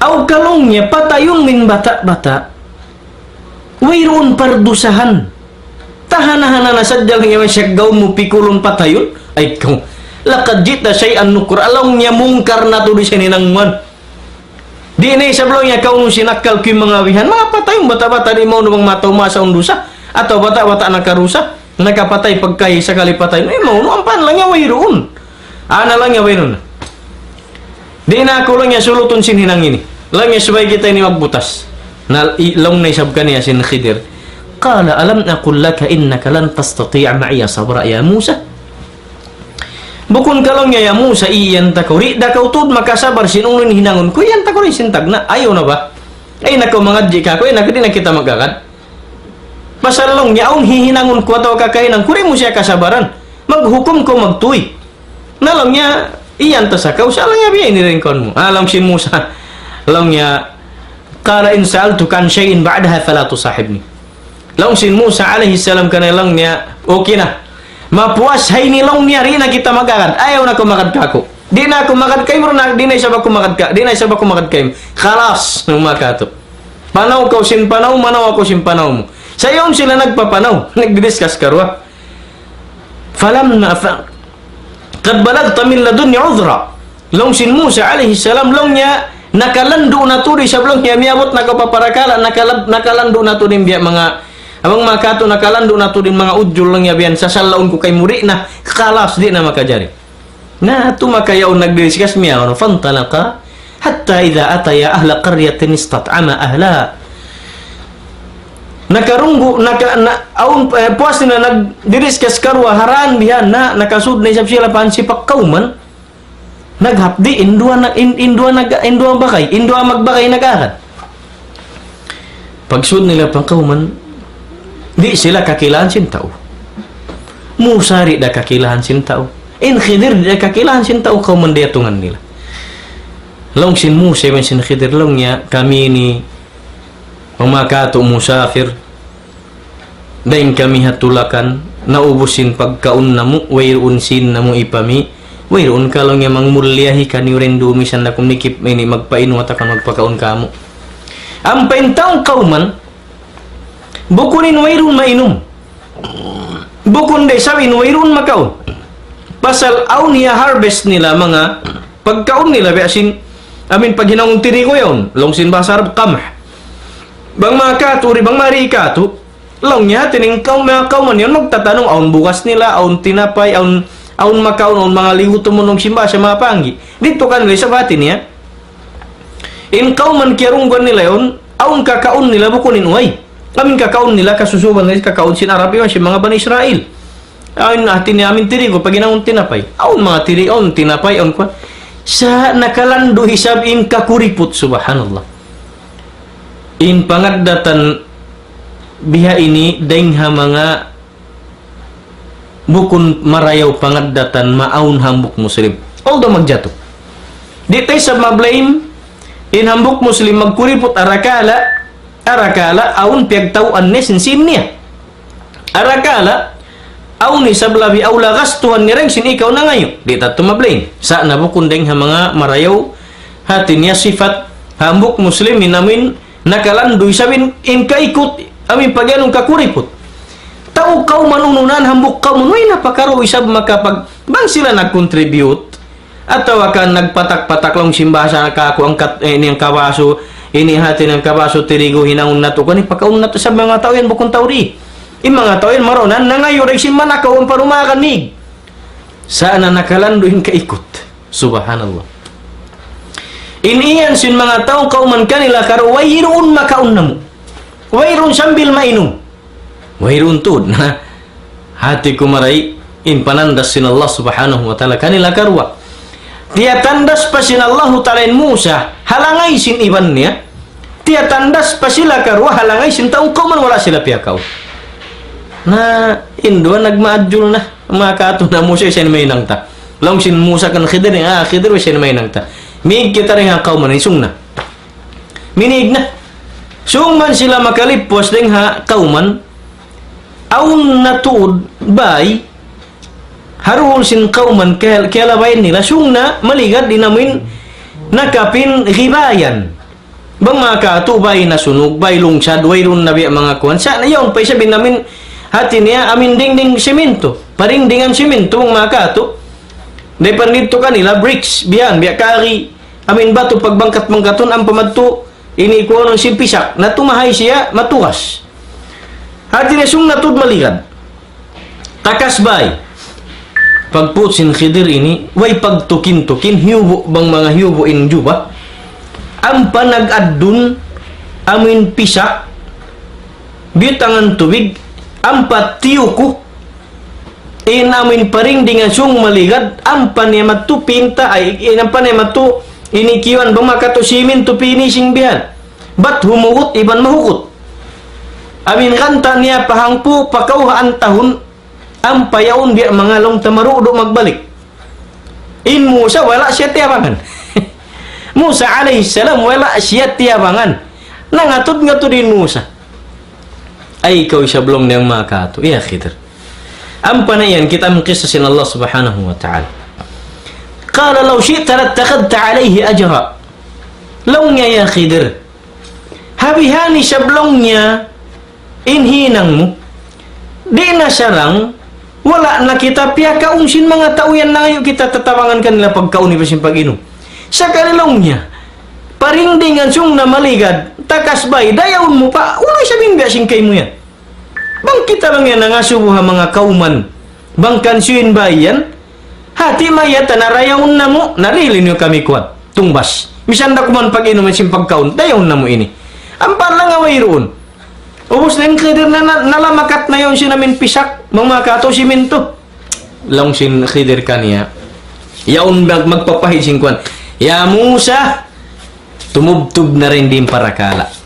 Aw kalong niya patayong min bata-bata. Mayroon pardusahan. Tahanahan na sadya niya masyagaw mo pikulong patayon. Ay kung lakad jita syai'an nukur. Along niya mungkar na to di siya ninangman. Di na isablaw niya kaunong sinakal ko yung mga wihan. Mga patayong bata-bata di mo namang matuma sa undusa. Atau bata-bata nakarusa. Nakapatay pagkay sa kalipatay. Ay mo, ampan lang niya mayroon. Ana lang niya mayroon. Di na ako lang niya suluton sinhinang ini. Lang niya sabay kita ini magbutas. Na ilong na isab ka niya sin Khidir. Qala alam aqul laka innaka lan tastati'a ma'iya sabra ya Musa. Bukon ka lang niya ya Musa iyan tako. Rida ka utod makasabar sinungon hinangon ko. Iyan tako rin sintag na. Ayaw na ba? Ay nako mga di ka ko. Ay nako di na kita magkakat. Pasalong niya ang hihinangon ko ataw kakahinan. Kuri mo siya kasabaran. Maghukom ko magtuy. Nalang niya iyan ta sa kau sa lang niya biya iniringkon mo. Alam si Musa. Alam niya qala in sa'altuka an shay'in ba'daha fala tusahibni. Long sin Musa alaihi salam kana lang niya okay na. Mapuas hay ni long niya rin na kita magagad. Ayaw na ko magad kako. Di na ako magad kay mo na di na isa ba ko magad ka. Di na isa ba ko magad kay. Khalas nung makato. Panaw ko sin panaw, manaw ako sin panaw mo. Sa iyon sila nagpapanaw, nagdidiscuss karwa. Falamma kad balagta min ladunni udhra. Long sin Musa alaihi salam long niya nakalando na to di sablong niya miabot nakapaparakala nakalando na to din biya mga amang makato nakalando na to din mga udjul lang niya biyan sa salaon ko kay muri na kalas di na makajari. Na tumakayaw nagdiscuss miya no fantalaqa hatta idha ataya ahla qaryatin istat'ama ahlaha. Nakarunggo aun puas na nagdiriskas karwa haran bihan na nakasud na isap sila pan si pakkauman naghapdi indua magbakay nagahan pagsud nila pakkauman di sila kakilahan sin tao Musa ri da kakilahan sin tao in Khidir da kakilahan sin tao kauman diatungan nila long sin Musa man sin Khidir long niya kami ni pamakato musafir dahin kami hatulakan naubusin pagkaun na mo wayroon sin na mo ipami Wayroon ka lang yung mangmulyahi ka ni rin dumisan na kung nikip ini magpaino at akan magpakaon ka mo. Ang paintaong kauman, bukunin wayroon mainom. Bukun day sabi, wayroon makaon. Pasal aw niya harvest nila mga pagkaon nila, biasin, pag hinangong tiri ko yun, longsin basar kamah. Bang mga kato, bang mari kato, lang niya, tining mga kauman yun, magtatanong, aun bukas nila, aun tinapay, aun makaon, aun mga lihuto mo nung simba sa mga panggi. Dito ka nila sa batin niya. In kauman kiyarunggan nila yun, aun kakaon nila bukunin uway. Amin kakaon nila, kasusuban nila, kakaon sinarap yun, si mga Bani Israel. Aun natin niya, amin tiri ko, pag inaon tinapay. Aun mga tiri, aun tinapay, aun kwa. Sa nakalando hisab in kakuripot, subhanallah. In pangadatan biha ini dengha mga bukun marayaw pangadatan maun hambuk muslim. Although magjato. Di tayo sa mablame in hambuk muslim magkuripot arakala aun piyagtauan ni sinsim niya. Arakala aun ni sablabi aula gastuhan ni rin sin ikaw na ngayon. Di tayo mablame. Sa nabukun dengha mga marayaw hati niya sifat hambuk muslim minamin nakalandoy sabin in kaikut amin pagyanong kakuripot tao kau manununan hambuk kau manuy napakaro isab makapag bang sila nag-contribute atau akan nagpatak-patak lang simbasa kako ang ini ang kawaso ini hati ng kawaso tirigo hinangon nato kani pagkaon nato sa mga tao yan bukong tawri in mga tao yan maronan nangayo rin si manakaw ang parumakanig saan na nakalandoy kaikut subhanallah. Iniyan sin mga taong kauman kanila karo wayroon makaon na mo. Wayroon sambil mainom. Wayroontud na hati kumaray in panandas sin Allah subhanahu wa ta'ala kanila karwa. Tiya tandas pa sin Allah ta'ala in Musa halangay sin iban niya. Tiya tandas pa sila karwa halangay sin taong kauman wala sila piyakaw. Na indua nagmaadjul na mga kato na Musa sin may nang ta. Long sin Musa kan Khidir Khidir sin may nang ta. Mig kita rin ang kauman isung na. Minig na. Sung man sila makalipos ding ha kauman aun natuod bay haruhol sin kauman kaya labayin nila sung na maligad dinamin nakapin ribayan. Bang mga kato bay nasunog bay lungsad wayron nabi ang mga kuwan. Sa na yun pa sabihin namin hati niya amin ding semento. Paringdingan semento ang mga kato. Dahil dito kanila, bricks, biyan, kari, amin bato, pagbangkat-bangkaton, ang pamadto, inikuha ng simpisak, na tumahay siya, matukas. Hati na siyang natud maligad. Takas bay. Pagputsin Khidir ini, way pagtukin-tukin, hiubo bang mga hiubo in juba, ang panag-adun, amin pisak, bitangan tubig, ang patiyuko, inamin paring dengan sung maligad ampan niya matu pinta ay inampan niya matu inikiwan bumakato simin tu pinising bihan bat humugot iban mahugot amin kanta niya pahangpu pakauhaan tahun ang payaon biya mga long tamarudo magbalik in Musa wala siya tiyabangan Musa alaihissalam wala siya tiyabangan nangatod-ngatod din Musa ay ikaw siya belum niyang makato iya Khidir. Ang panayan kita mengkisasin Allah subhanahu wa ta'ala. Qala law syi'ta lattakhadta alayhi ajra. Lawnya ya Khidir. Habihani sablongnya inhinang mo. Di na sarang wala na kita piyakaungsin mga tauyan na ngayon kita tatawangan kanila pagkauni pa siyang pag-inom. Sa kanilongnya paringdingan siyong na maligad takasbay dayaw mo pa wala sabing biasing kay mo yan. Bang kita lang yan nangasubuha mga kauman bang kansyuin ba yan hati mayata narayaon na mo narilin nyo kami kuwan tungbas misan da kuman pag-inom at simpagkaon dayaon na mo ini ang parang nga mayroon ubos na yung Khidir na nalamakat na yun sinamin pisak mga kato siminto lang sin Khidir kaniya yaon magpapahid sin kuwan ya Musa tumubtub na rin din parakala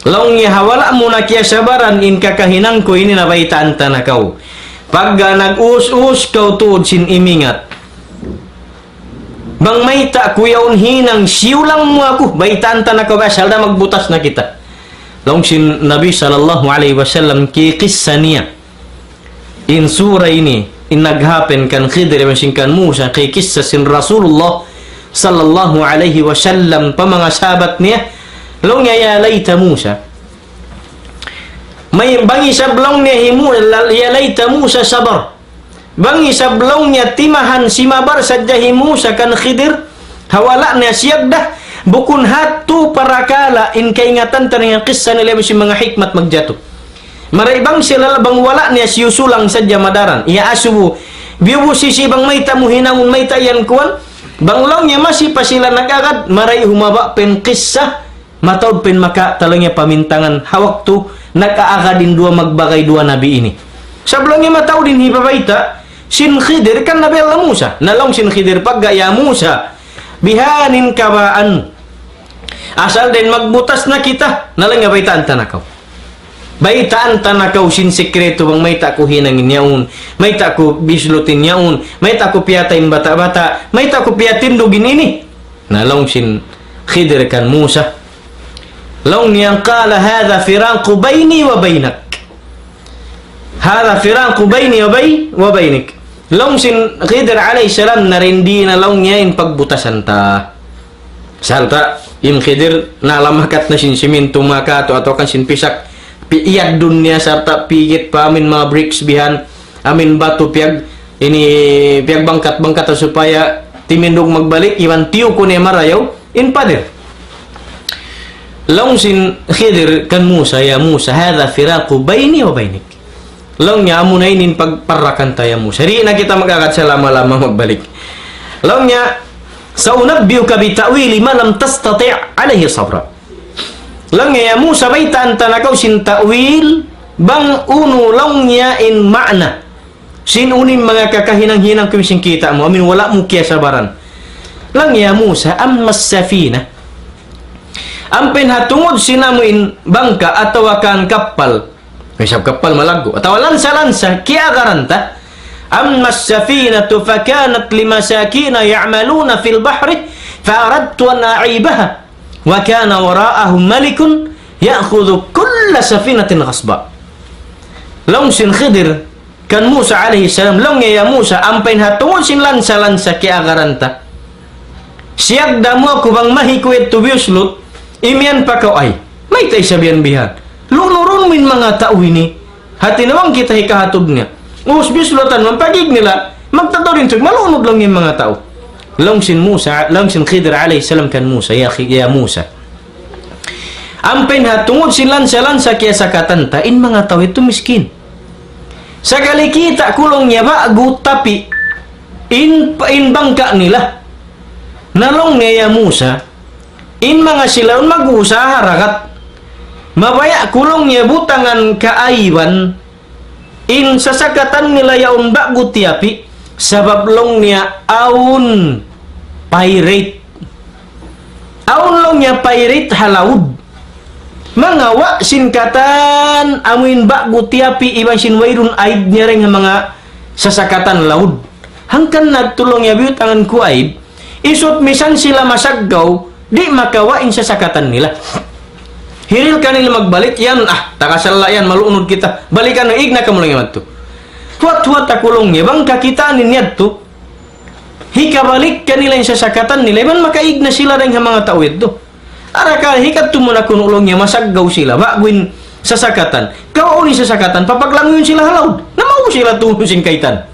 long hawala mo na kaya sabaran in kakahinang ko ini nabaitaan ta na kau. Pagga nag-us-us kau tuod sin imingat. Bang mayta kuyaon hinang siulang mo ako baitaan ta na kau asal da magbutas na kita. Long sin Nabi sallallahu alaihi wasallam ki qissa niya in surah ini inaghapen kan Khidir masin kan Musa kay kissa sin Rasulullah sallallahu alaihi wasallam pa mga sahabat niya long ya laita Musa may bangi sablong niya himu ya laita Musa sabar bangi sablong niya timahan si mabar sadya Musa kan Khidir hawala niya siyag dah bukun hatu parakala in kaingatan tanang kisah nila si mga hikmat magjato maraibang sila bang wala niya siyusulang sadya madaran iya asubu biubu sisi bang may tamu hinangun may tayan kuan banglaw niya masih pa sila nagagad maray humaba pen kisah matawd pen maka talangnya pamintangan hawak tu nag-aagadin dua magbagay dua nabi ini sablong niya matawdin hibabaita sin Khidir kan nabi Allah Musa nalong sin Khidir paggaya Musa bihanin kabaan asal din magbutas na kita nalang nga baitaan tanakaw baitaan tanakaw sin sekreto bang may tako hinangin yaun may tako bislutin yaun may tako piyatain bata-bata may tako piyatin dugin ini nalong sin Khidir kan Musa long niyang kala hadha firaqu bayni wa baynak hadha firaqu bayni wa baynik long sin Khidir alayhi salam narindi na long niya in pagbutasan ta salta in Khidir nalamakat na sin siminto makato atau kan sin pisak iyad dunya sarta pigit pa amin mga bricks bihan amin batu piag ini piag bangkat supaya timindog magbalik iwan tiyo ko niya marayaw in pader long sin Khidir kan Musa ya Musa hadha firaqu bayni wa baynik long niya amo na inin pagparakan tayo Musa ri na kita magagat sa lama-lama magbalik long niya sa unabbiuka bi ta'wili ma lam tastati' alayhi sabra lang ya Musa baitan tanakaw sin ta'wil bang uno lang niya in ma'na sin unin mga kakahinang-hinang kumising kita mo amin wala mo kaya sabaran lang ya Musa ammas safina ang pinhatungod sinamu in bangka atau akan kapal may sab kapal malago atau lansa-lansa kaya garanta ammas safinatu fakanat limasakina ya'maluna fil bahri fa'aradtu an a'ibaha wa kana wara'ahum malikun ya'khudhu kulla safinatin ghasba long sin Khidir kan Musa alaihi salam long ya Musa ampain hatungod sin lansa-lansa kaya garanta siyag damo ko bang mahikuit to biuslut imian pa ka ay may tay sabihan bihan lunuron min mga tao ini hati nawang kita hikahatod nga usbislutan man pagig nila magtataw rin malunod lang yung mga tao long sin Khidir alayhi salam kan Musa ya Musa ampin hatungod silan sa kaya sakatan ta in mga tao ito miskin sakali kita kulong niya ba agutapi in bangka nila nalong niya Musa in mga sila mag-usaha ragat mabaya kulong niya butangan kaaywan in sasakatan nila yaon bago tiapi sabab long niya aun pirate aun long niya pirate halawud mga wa sinkatan amuin bago tiapi ibang sinwairun aid niya rin mga sasakatan laud hangkan nagtulong niya biutangan ku aid isot misan sila masaggaw di makawain sasakatan nila hiril kanila magbalik yan takasala yan malunod kita balikan ng igna ka mo lang yaman to huwat takulong niya bang kakitaan niya to hikabalik kanila yung sasakatan nila iban makaigna sila rin mga tao ito araka hikat tumuna kunulong niya masaggaw sila bagwin sasakatan kawauni sasakatan papaglang yun sila halawd na mau sila tunusin kaitan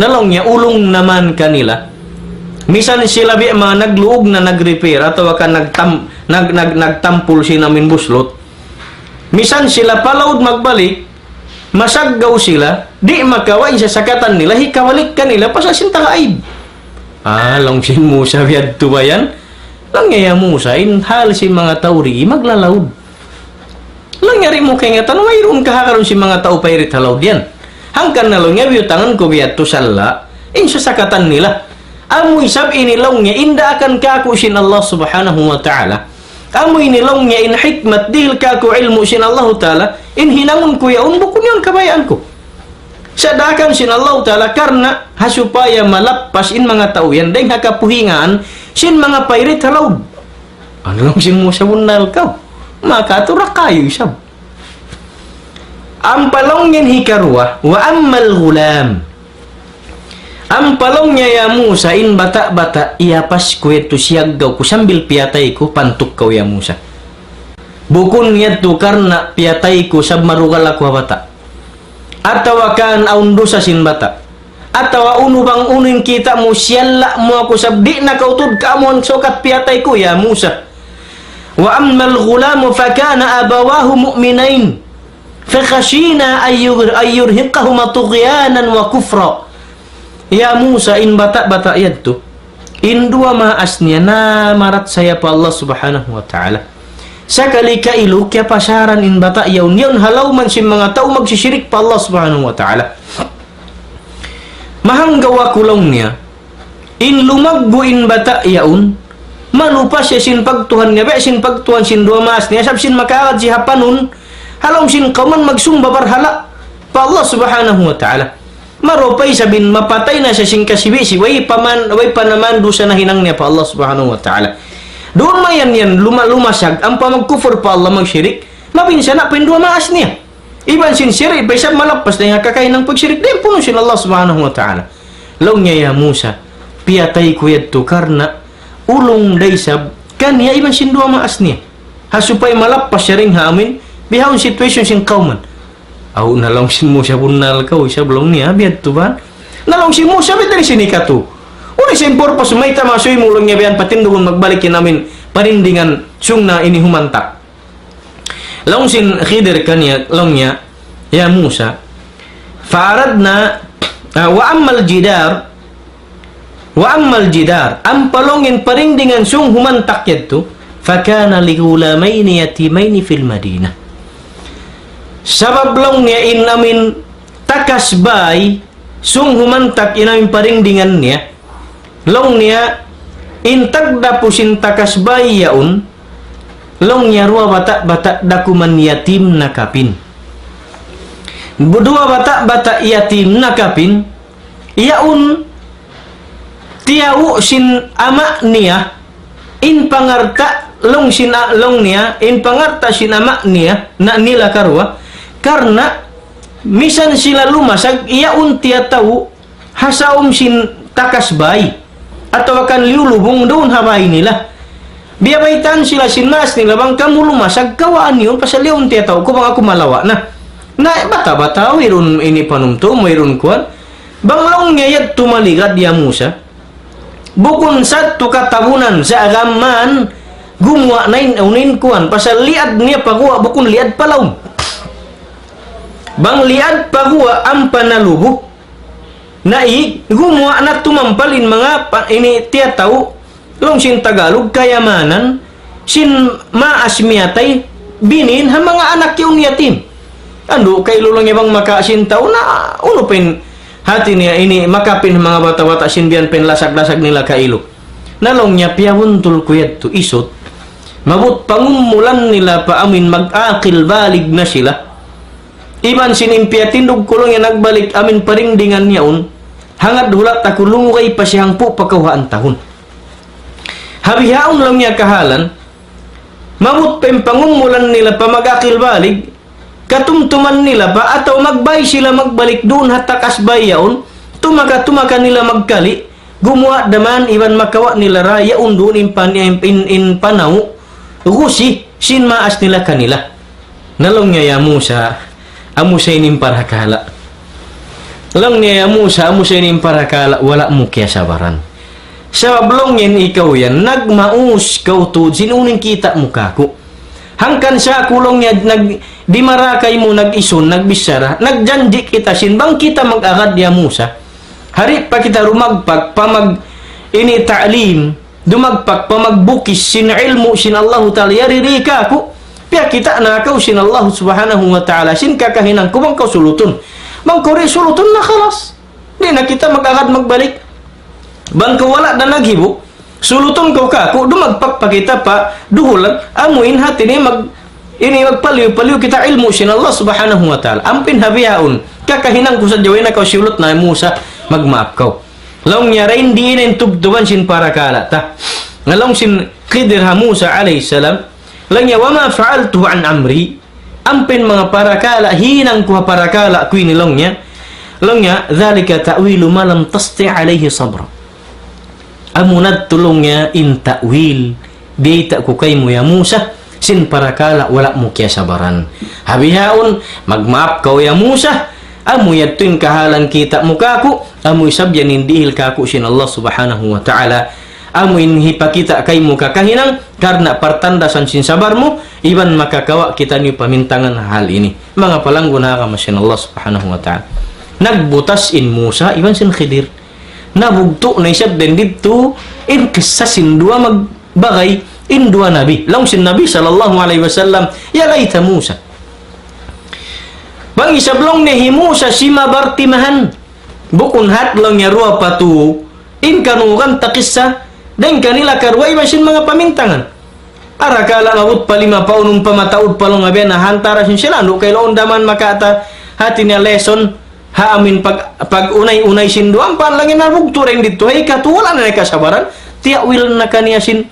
nalong niya ulong naman kanila misan sila bi mga nagluog na nag-repair atau ka nagtampul si namin buslot misan sila palawd magbalik masaggaw sila di makawain sa sakatan nila hikawalik kanila pasasin takaib long sin Musa biyad tubayan lang ngaya Musa in hal si mga tauri maglalawd lang ngari mo kaya nga tanong mayroon kahakaroon si mga tao pairit halawd yan hangkan na lang nga biyutangan ko biyad to sala in sa sakatan nila amoy sab inilong niya inda akan kaku sin Allah subhanahu wa ta'ala amoy inilong niya in hikmat dihil kaku ilmu sin Allah ta'ala in hinangon ko yaon bukun yun kabayaan ko sadakan sin Allah ta'ala karena hasupaya malappas in mga tao yan dahil hakapuhingaan sin mga pairit halawd ano lang sin Musa bunal ka makatura kayo isab ang palong yan hikarwa wa ammal gulam Ampalong niya ya Musa in bata-bata iapas ko ito siyaggaw ko sambil piyatay ko pantuk kaw ya Musa. Bukun niya to karna piyatay ko sab marugal ako bata. Atawa kan aundo sa sin bata. Atawa uno bang unin kita mo siyalla mo ako sab di na kautud ka mo sokat piyatay ko ya Musa. Wa ammal ghulamu fakana abawahu mu'minain. Fakhashina ayyurhiqahuma tughyanan wa kufra. Ya Musa in bata-bata yadto in dua maas niya na marat saya pa Allah subhanahu wa ta'ala sakali ka ilo kaya pasaran in bata yaun halaw man si mga tao magsisirik pa Allah subhanahu wa ta'ala mahanggawa kulong niya in lumagbo in bata yaun malupas siya sin pagtuhan nga ba sin pagtuhan sin dua maas niya sab sin makakad si hapanun halaw sin kauman magsumba barhala pa Allah subhanahu wa ta'ala maropay sabin mapatay na sa singkasibisi way panaman sa nahinang niya pa Allah subhanahu wa ta'ala doon mayan yan lumasag ang pamagkufur pa Allah magsyirik mabinsa na pindua maas niya iban sin sirik baysab malapas na yung kakain ng pagsirik din puno sin Allah subhanahu wa ta'ala law niya ya Musa piyatay ko yadto karna ulong daysab kanya iban sin dua maas niya hasupay malapas siya ring hamin bihawin situation sin kauman aw nalong si Musa punal ka siya belum niya biad tu ban nalong si Musa biad dari sini ka tu uli sin purpose may tamasoy mulong niya biyan patindugon magbalikin namin parindingan sung na ini humantak long sin Khidir kanya long niya ya Musa faaradna wa ammal jidar ang palongin parindingan sung humantak yadto fakana li ghulamaini yatimaini fil Madinah sabab long niya in amin takasbay sung humantak inamin paringdingan niya long niya in tagda po sin takasbay yaun long niya ruwa bata dakuman yatim na kapin budua bata yatim na kapin yaun tiyawu sin ama niya in pangarta long niya in pangarta sin ama niya na nila karwa karena misan sila lumasag iyaun tiya tau hasaum sin takasbay atau akan liulubong doon habay nila biyabaitan sila sin mas nila bang kamu lumasag kawaan yun pasal iyaun tiya tau ko bang ako malawa na bata-bata mayroon ini panumto mayroon kuwan bang laong ngayad tumaligad ya Musa bukun sa tukatabunan sa agaman gumuwa na unin kuwan pasal liad niya pagwa bukun liad palaw bang liad pagwa ang panalubo na gumuwa na tumampalin mga ini tiya tao long sin Tagalog kayamanan sin maasmiyatay binin ha mga anak yung yatim ando kay lulong ibang makasin tao na uno pen hati niya ini makapin mga bata-bata sin biyan pen lasag-lasag nila kailo nalong niya piyawuntul kuyat to isot mabut pangumulan nila pa amin mag-akil balig na sila iman sinimpiatindog kulong yan nagbalik amin paringdingan niyaon hangad hulat takulungo kay pasihang po pagkawaan tahon habihaon lang niya kahalan mamut pempangumulan nila pa mag-akil balig katumtuman nila pa ataw magbay sila magbalik doon hatakas bayaon tumaka nila magkali gumawa daman iban makawa nila rayaon doon in panaw gusi sin maas nila kanila nalong niya ya Musa amusa inim parakala lang niya Musa amusa inim parakala wala mo kaya sabaran sa blong yan ikaw yan nagmaus kau to sinuning kita mo kako hangkan sa kulong niya di marakay mo nag-ison nagbisara nagjanji kita sinbang kita mag-agad ya Musa hari pa kita rumagpag pamag ini ta'lim dumagpag pamagbukis sin ilmu sin Allah ta'ala yariri ka ako piya kita nakaw sin Allah subhanahu wa ta'ala sin kakahinang ko bang kau sulutun bang kau sulutun na kalas di na kita mag-agad magbalik bang kau wala na naghibo sulutun kau kako dumagpag pa kita pa duhulan amuin hati ni magpaliw-paliw kita ilmu sin Allah subhanahu wa ta'ala ampin habiyaon kakahinang ko sa jawin na kau siulot na Musa magmaap kau laong niya rin diinin tubtuban sin parakala ta ngalong sin Khidir ha Musa alayhi salam lang niya wama fa'altu an amri ampin mga parakala hinang ko parakala kuy nilong niya Langnya, dhalika ta'wilu ma lam tasti' alayhi sabra. Amunad tulongnya in ta'wil. Biyita ko kay mo ya Musa. Sin parakala wala mo kaya sabaran. Habihaon, magmaap ka ya Musa. Amoy at tuwing kahalang kita mo kako. Amoy sabyan indihil kako sin Allah subhanahu wa ta'ala. Amoy hipakita kay mo kakahinang. Karena pertandasan sin sabar mo. Iban makakawa kita niyo pamintangan hal ini. Mga palanggo na kamasin Allah subhanahu wa ta'ala. Nagbutas in Musa, iban sin Khidir. Nabugto na isab din dito. In kisasin dua magbagay. In dua nabi. Lang sin Nabi sallallahu alaihi wasallam. Ya layta Musa. Bang isablong ni Musa si mabartimahan. Bukun hatlong ya ruwa patu. In kanukan takisa. Dan kanila karway masin mga pamintangan. Arakala ngabut pa 5 paunong pamataud palong nga na hantara sin sila. No kay loon daman makata hati niya lesson. Haamin pag unay-unay sin duang panlangin na rugto rin dito. Ay katuwala na kasabaran. Tiyakwil na kaniya sin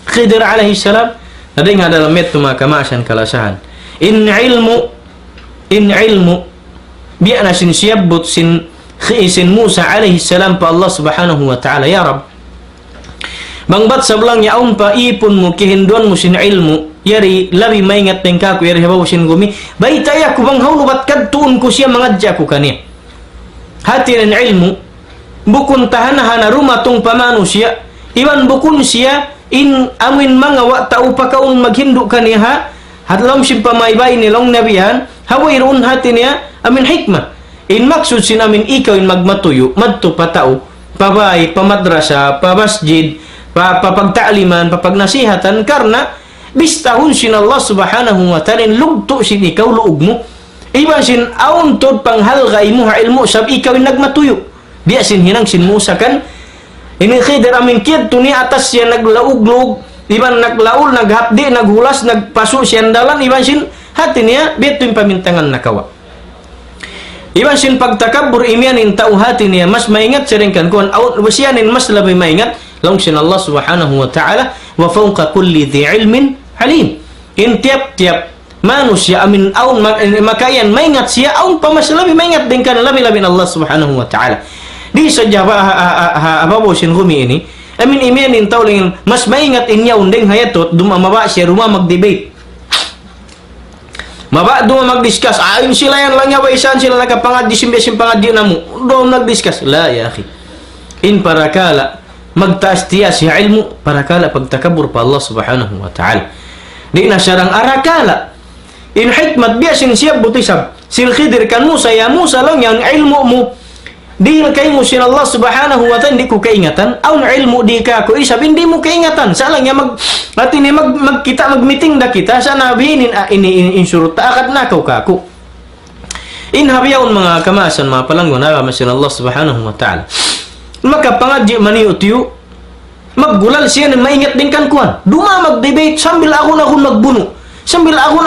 Khidir alaihi salam. Nading nga dalam met tumakamasan kalasahan. In ilmu biya na sin siyabot sin Musa alaihi salam pa Allah subhanahu wa ta'ala. Ya Rab, bangbat sablang yaon pa ipon mo kihinduan mo sin ilmu. Yari labi maingat ng kako. Yari habaw sin gumi. Baytaya ko bang haunubat kadtuon ko siya mangadya ko kaniya. Hati ng ilmu. Bukun tahanahan na rumatong pamano siya. Iwan bukun siya. In amin mga wa tao pa kaon maghindu kaniya ha. Hatlam si pamaybay nilang nabihan. Haway roon hati niya. Amin hikmah. In maksud sin amin ikaw in magmatuyo. Madto pa tao. Pabay, pamadrasa, pamasjid, papagtaaliman, papagnasihatan. Karena bistahun sin Allah subhanahu wa ta'ala. Lugto sin ikaw luog mo. Iban sin aun tod panghalga imuha ilmu. Sab ikaw in nagmatuyo. Biya sin hinang sin Musa kan. Ini Khidir amin kid tuni atas siya naglaug-lug. Iban naglaul, naghapdi, naghulas, nagpaso siya dalan. Iban sin hati niya, beto yung pamintangan nakawa. Iban sin pagtakabur imyanin tao hati niya, mas maingat siringkan kuhan. Wasiyanin mas labay maingat. Lang sin Allah subhanahu wa ta'ala. Wa fawqa kulli dhi ilmin alim. In tiap-tiap manusia amin aun makayan maingat siya aun pa mas labay maingat din ka na labay-labay Allah subhanahu wa ta'ala. Di saja ababaw sin gumi ini. Amin imyanin tao lang mas maingat inya undeng hayatot dumamaba siya rumah mag-debate. Maba duma mag-discuss. Ayon sila yan lang yawa isan sila nagkapangad disimbesin pangad na mo. Doon nag-discuss. La ya akhi. In parakala magtaas tiya siya ilmu. Parakala pagtakabur pa Allah subhanahu wa ta'ala. Di na sarang arakala. In hikmat biya sin siya butisab. Sil Khidir kan Musa ya Musa lang yan ilmu mo. Di kay mo sin Allah subhanahu wa ta'ala, di ko kaingatan. Aun ilmu di ka ako isab, hindi mo kaingatan. Saan lang yan, mag-meeting da kita, sa nabihin, ini insurut, taakad na kako. Inhabiyaon mga kamasan, mga palanggo, nakama sin Allah subhanahu wa ta'ala. Makapangadji maniutiyo, maggulal siya, maingat din kan kuhan. Duma mag-debate, sambil ako magbuno. Sambil ako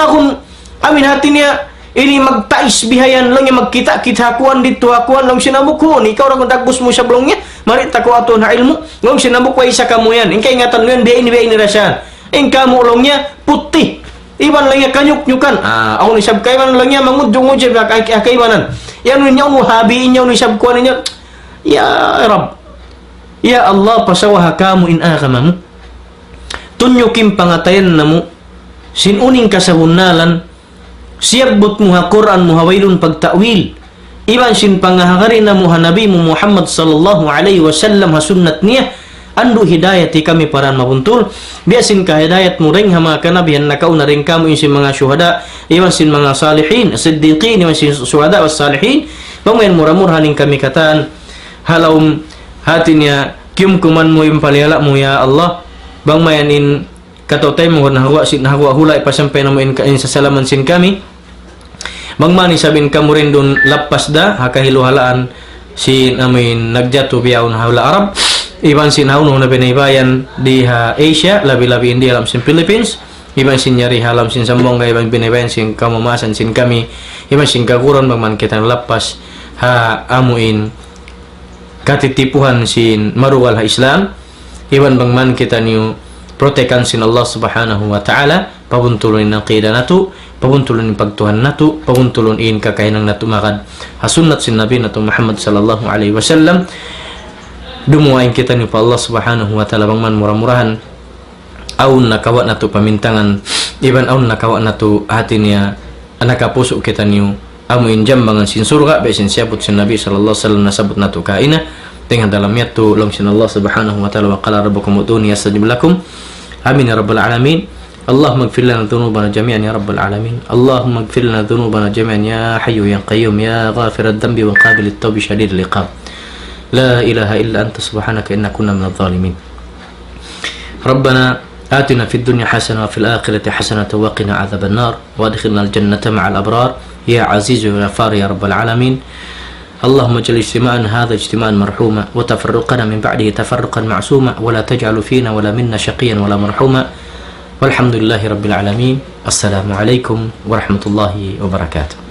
amin hati niya, ini magtais bihayan lang yung magkita-kita hakuan dito hakuan lang sinabuk ko ikaw lang dagbus mo sa blong niya marita ko ato na ilmu lang sinabuk ko isa ka mo yan ingkay ingatan mo yan biya ini rasyan ingka mo lang niya puti iban lang niya kanyuk-nyukan ako nisab kayman lang niya mangudjong-udjong kaymanan yan niya mo habiin niya nisab ko niya ya Rab ya Allah pasawaha kamu in akamamu tunyukin pangatayan na mo sinuning kasabunalan siyabot mo ha Quran mo hawailun pagtawil iban sin pangahari na mo ha Nabi mo Muhammad sallallahu alaihi wasallam ha sunnat niya andu hidayati kami paran mabuntul biasin ka hidayat mo ring ha mga kanabihan nakauna rin kamo sin mga syuhada iban sin mga salihin siddiqin iban sin syuhada was salihin pamayan murah-murah ning kami katan halawm hati niya kuman mo yung palihala mo ya Allah bang mayanin katotay mo na hawa hulay pa sampay na mo in sa salaman sin kami bangmani sabin ka mo rin doon lapas da hakahiluhalaan si namin nagjato biyaw na hawla Arab iban sin hawno na binaybayan di ha Asia labi-labi hindi alam sin Philippines iban sin nyari halam sin sambong iban binaybayan sin kamamasan sin kami iban sin kaguran bangman kita lapas ha amuin katitipuhan sin maruwal ha Islam iban bangman kita niyo protekan sin Allah subhanahu wa ta'ala pabuntulon ng qida nato, pabuntulon ng pagtuhan nato, pabuntulon in kakainang nato makad hasunat sin Nabi nato Muhammad sallallahu alaihi wasallam. Dumuain kita ni pa Allah subhanahu wa ta'ala bangman murah-murahan aun nakawa nato pamintangan iban aun nakawa nato hati niya anakapuso kita niyo amu injam bangan sin surga be sin siaput sin Nabi sallallahu alaihi wasallam nasabut nato kaina dengan dalamnya tu long sin Allah subhanahu wa ta'ala wa qala rabbukum uduni yastajib lakum. Amin ya rabbal alamin. Allahumma ighfir lana dhunubana jami'an ya rabbal alamin. Allahumma ighfir lana dhunubana jami'an ya hayyu ya qayyum ya ghafir ad-dhanbi wa qabil at-tawbi shadid al-iqab. La ilaha illa anta subhanaka inna kunna minadh dhalimin. Rabbana آتنا في الدنيا حسنة وفي الآخرة حسنة وقنا عذاب النار وادخلنا الجنة مع الأبرار يا عزيز يا غفار يا رب العالمين. اللهم اجعل اجتماعنا هذا اجتماعا مرحوما وتفرقنا من بعده تفرقا معصوما ولا تجعل فينا ولا منا شقيا ولا مرحوما والحمد لله رب العالمين. السلام عليكم ورحمة الله وبركاته.